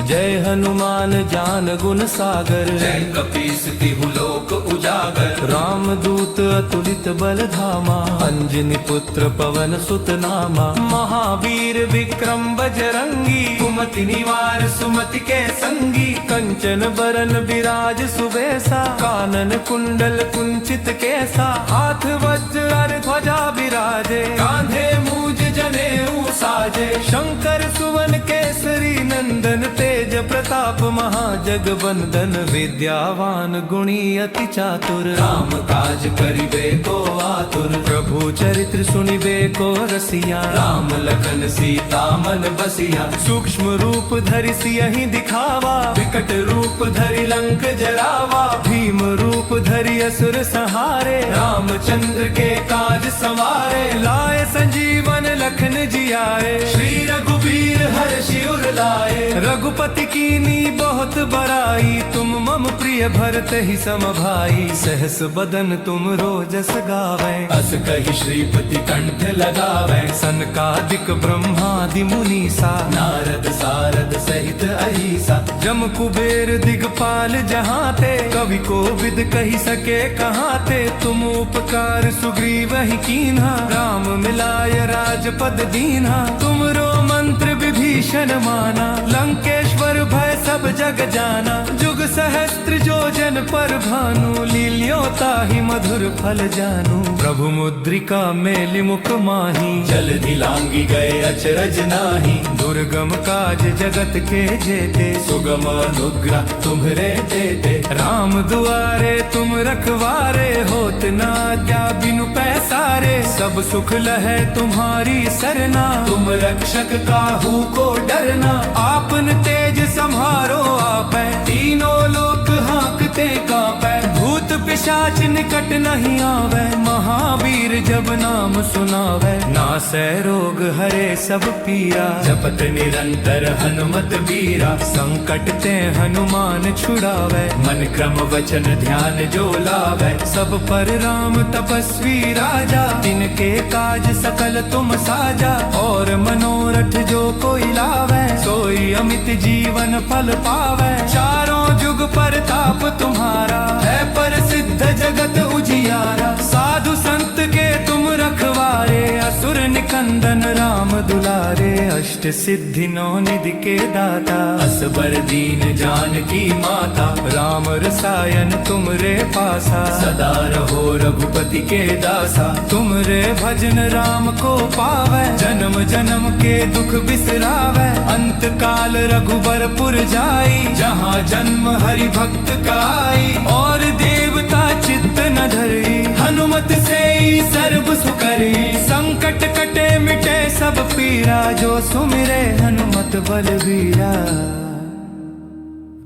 जय हनुमान ज्ञान गुण सागर, जय कपीस तिहु लोक उजागर। राम दूत अतुलित बल धामा, अंजनी पुत्र पवन सुत नामा। महावीर विक्रम बजरंगी, कुमति निवार सुमति के संगी। कंचन बरन विराज सुबेसा, कानन कुंडल कुंचित केसा। हाथ वज्र ध्वजा विराजे, कांधे मूज जनेऊ साजे। शंकर सुवन केसरी नंदन, तेज प्रताप महाजगबंदन। विद्यावान गुणी अति चातुर, राम काज करिबे को आतुर। प्रभु चरित्र सुनिबे को रसिया। राम लखन सीता मन बसिया। सूक्ष्म रूप धरि सियहि दिखावा, विकट रूप धरि लंक जरावा। भीम रूप धरि असुर संहारे। रामचंद्र के काज सवारे। लाए संजीवन लखन जियाए, श्री रघुबीर हर्षि उर लाए। रघुपति कीनी बहुत बड़ाई, तुम मम प्रिय भरत ही सम भाई। सहस बदन तुम रोजस गावे, अस कहि श्रीपति कंठ लगावे। सनकादिक ब्रह्मादि मुनीसा, नारद सारद सहित अहिसा। जम कुबेर दिगपाल जहाँ ते, कवि को विद कही सके कहाँ ते। तुम उपकार सुग्रीव ही कीन्हा, राम मिलाय राजपद दीन्हा। तुमरो मंत्र विभीषण माना, लंकेश्वर भय सब जग जाना। जुग सहस्त्र जो जन पर भानु, लील्यो ताहि मधुर फल जानू। प्रभु मुद्रिका मेलि मुख माही, जल्दी लांगी गए अचरज नाही। दुर्गम काज जगत के जेते, सुगम अनुग्रह तुम्हरे देते। राम दुआरे तुम रखवारे, होत ना क्या बिनु पैसारे। सब सुख लहे तुम्हारी सरना, तुम रक्षक काहू को डरना। आपन तेज सम्हारो आपै, तीनों लोक हाँकते कांपै। भूत पिशाच निकट नहीं आवे, महावीर जब नाम सुनावे, नासै रोग हरे सब पीरा, जपत निरंतर हनुमत बीरा, संकट ते हनुमान छुड़ावे, मन क्रम वचन ध्यान जो लावे, सब पर राम तपस्वी राजा, तिनके काज सकल तुम साजा, और मनोरथ जो कोई लावे, सोई अमित जीवन फल पावे, चारों जुग परताप तुम्हारा, है प्रसिद्ध जगत उजियारा, साधु संत के तुम रखवारे, असुर निकंदन राम दुलारे, अष्ट सिद्धि नौ निधि के दाता, असबर दीन जानकी माता, राम रसायन तुम रे पासा, सदा रहो रघुपति के दासा, तुम रे भजन राम को पावे, जन्म जन्म के दुख बिसरावे, अंत काल रघुबरपुर जाई, जहाँ जन्म हरि भक्त का आई, और देवता चित्त न धरी, हनुमत से ही सर्व सुकरी, संकट कटे मिटे सब पीरा, जो सुमिरे हनुमत बलबीरा।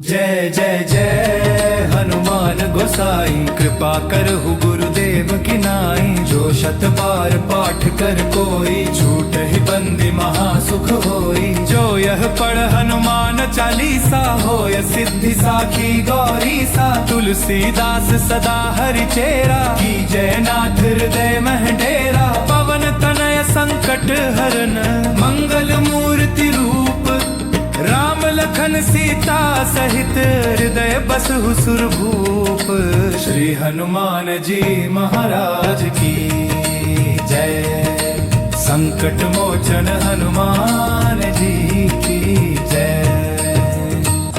जय जय जय हनुमान गोसाई, कृपा करहु गुरुदेव की नाई, जो शत बार पाठ कर कोई, झूठ ही बंदी महासुख होई, जो यह पढ़ हनुमान चालीसा, होय सिद्धि साखी गौरी सा, तुलसीदास सदा हरि चेरा, की जय नाथ हृदय मह डेरा, पवन तनय संकट हरन, मंगल मूर्ति रूप, राम लखन सीता सहित, हृदय बसहु सुरभूप, श्री हनुमान जी महाराज की जय, संकट मोचन हनुमान जी की जय।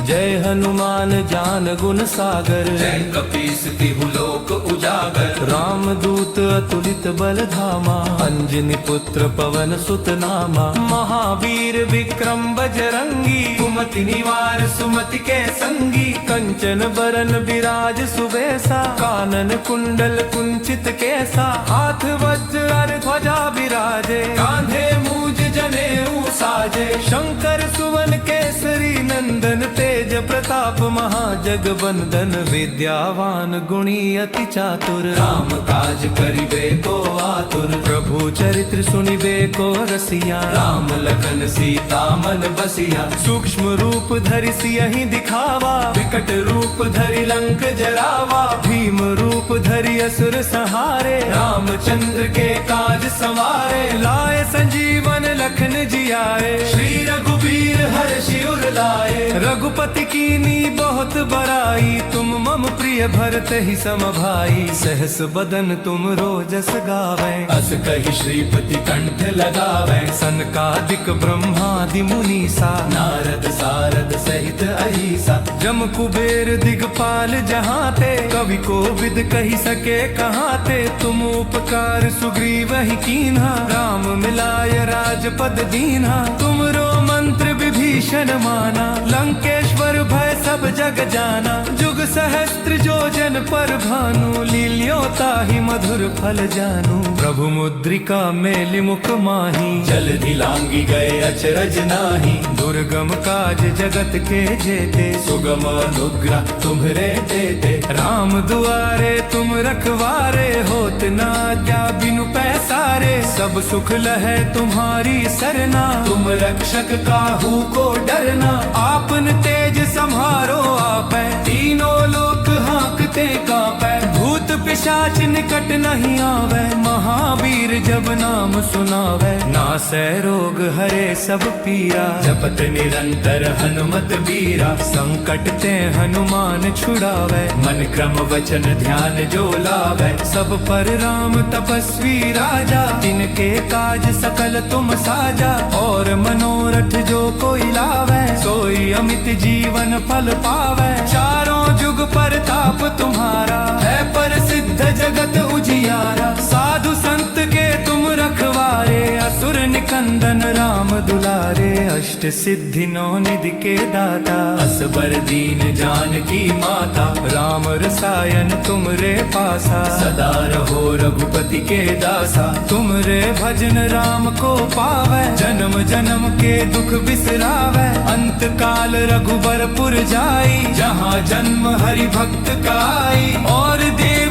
जय हनुमान ज्ञान गुण सागर, जय कपीस तिहु लोक उजागर, राम दूत अतुलित बल धामा, अंजनी पुत्र पवन सुत नामा, महावीर विक्रम बजरंगी, कुमति निवार सुमति के संगी, कंचन बरन विराज सुबेसा, कानन कुंडल कुंचित केसा, हाथ वज्र ध्वजा विराजे, कांधे मूज जनेऊ साजे, शंकर सुवन केसरी नंदन, तेज प्रताप महाजगबंदन, विद्यावान गुणी अति चातुर, राम काज करिबे को आतुर, प्रभु चरित्र सुनिबे को रसिया, राम लखन सीता मन बसिया, सूक्ष्म रूप धरि सियहि दिखावा, विकट रूप धरि लंक जरावा, भीम रूप धरि असुर संहारे, रामचंद्र के काज संवारे, लाए संजीवन लखन जियाए, श्री रघुबीर हर्षि उर लाए, रघुपति कीनी बहुत बड़ाई, तुम मम प्रिय भरत ही सम भाई, सहस बदन तुम रोजस गावे, अस कहि श्रीपति कंठ लगावे, सनकादिक ब्रह्मादि मुनीसा, नारद सारद सहित अहिसा, जम कुबेर दिगपाल जहाँ ते, कवि को विद कही सके कहाँ ते, तुम उपकार सुग्रीव ही कीन्हा, राम मिलाय राजपद दीन्हा, तुमरो मंत्र विभीषण माना, लंकेश्वर भय सब जग जाना, जुग सहस्त्र जो जन पर भानु, लील्योता ही मधुर फल जानू, प्रभु मुद्रिका मेलि मुख माही, जल्दी लांगी गए अचरज नाही, दुर्गम काज जगत के जेते, सुगम अनुग्रह तुम्हरे देते, राम दुआरे तुम रखवारे, होत ना क्या बिनु पैसारे, सब सुख लहे तुम्हारी सरना, तुम रक्षक काहू को डरना, आपन तेज संहारो आपै, तीनों लोक हाँकते कांपै, भूत पिशाच निकट नहीं आवे, महावीर जब नाम सुनावे, नासै रोग हरे सब पीरा, जपत निरंतर हनुमत बीरा, संकट ते हनुमान छुड़ावे, मन क्रम वचन ध्यान जो लावे, सब पर राम तपस्वी राजा, तिनके काज सकल तुम साजा, और मनोरथ जो कोई लावे, सोई अमित जीवन फल पावे, चारों जुग परताप तुम्हारा, है प्रसिद्ध जगत उजियारा, साधु संत के तुम रखवारे, असुर निकंदन राम दुलारे, अष्ट सिद्धि नौ निधि के दाता, असबर दीन जानकी माता, राम रसायन तुम रे पासा, सदा रहो रघुपति के दासा, तुम रे भजन राम को पावे, जन्म जन्म के दुख बिसरावे, अंत काल रघुबरपुर जाई, जहाँ जन्म हरि भक्त का आई, और देव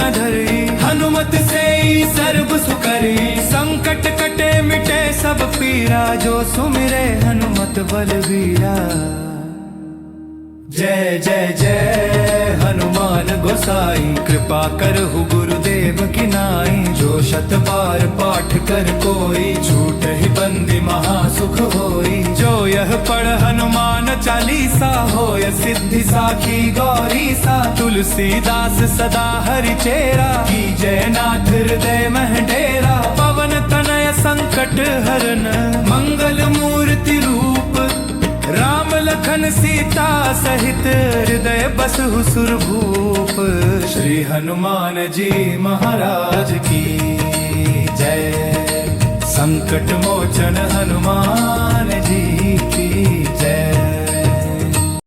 न धरी, हनुमत से ही सर्व सुकरी। संकट कटे मिटे सब पीरा, जो सुमिरे हनुमत बलबीरा। जय जय जय हनुमान गोसाई, कृपा करहु गुरुदेव की नाई। जो शत बार पाठ कर कोई, छूट ही बंदी महासुख होई। जो यह पढ़ हनुमान चालीसा, होय सिद्धि साखी गौरी सा। तुलसीदास सदा हरि चेरा, की जय नाथ हृदय मह डेरा। पवन तनय संकट हरन, मंगल मूर्ति रूप। राम लखन सीता सहित, हृदय बसहु सुरभूप। श्री हनुमान जी महाराज की जय। संकट मोचन हनुमान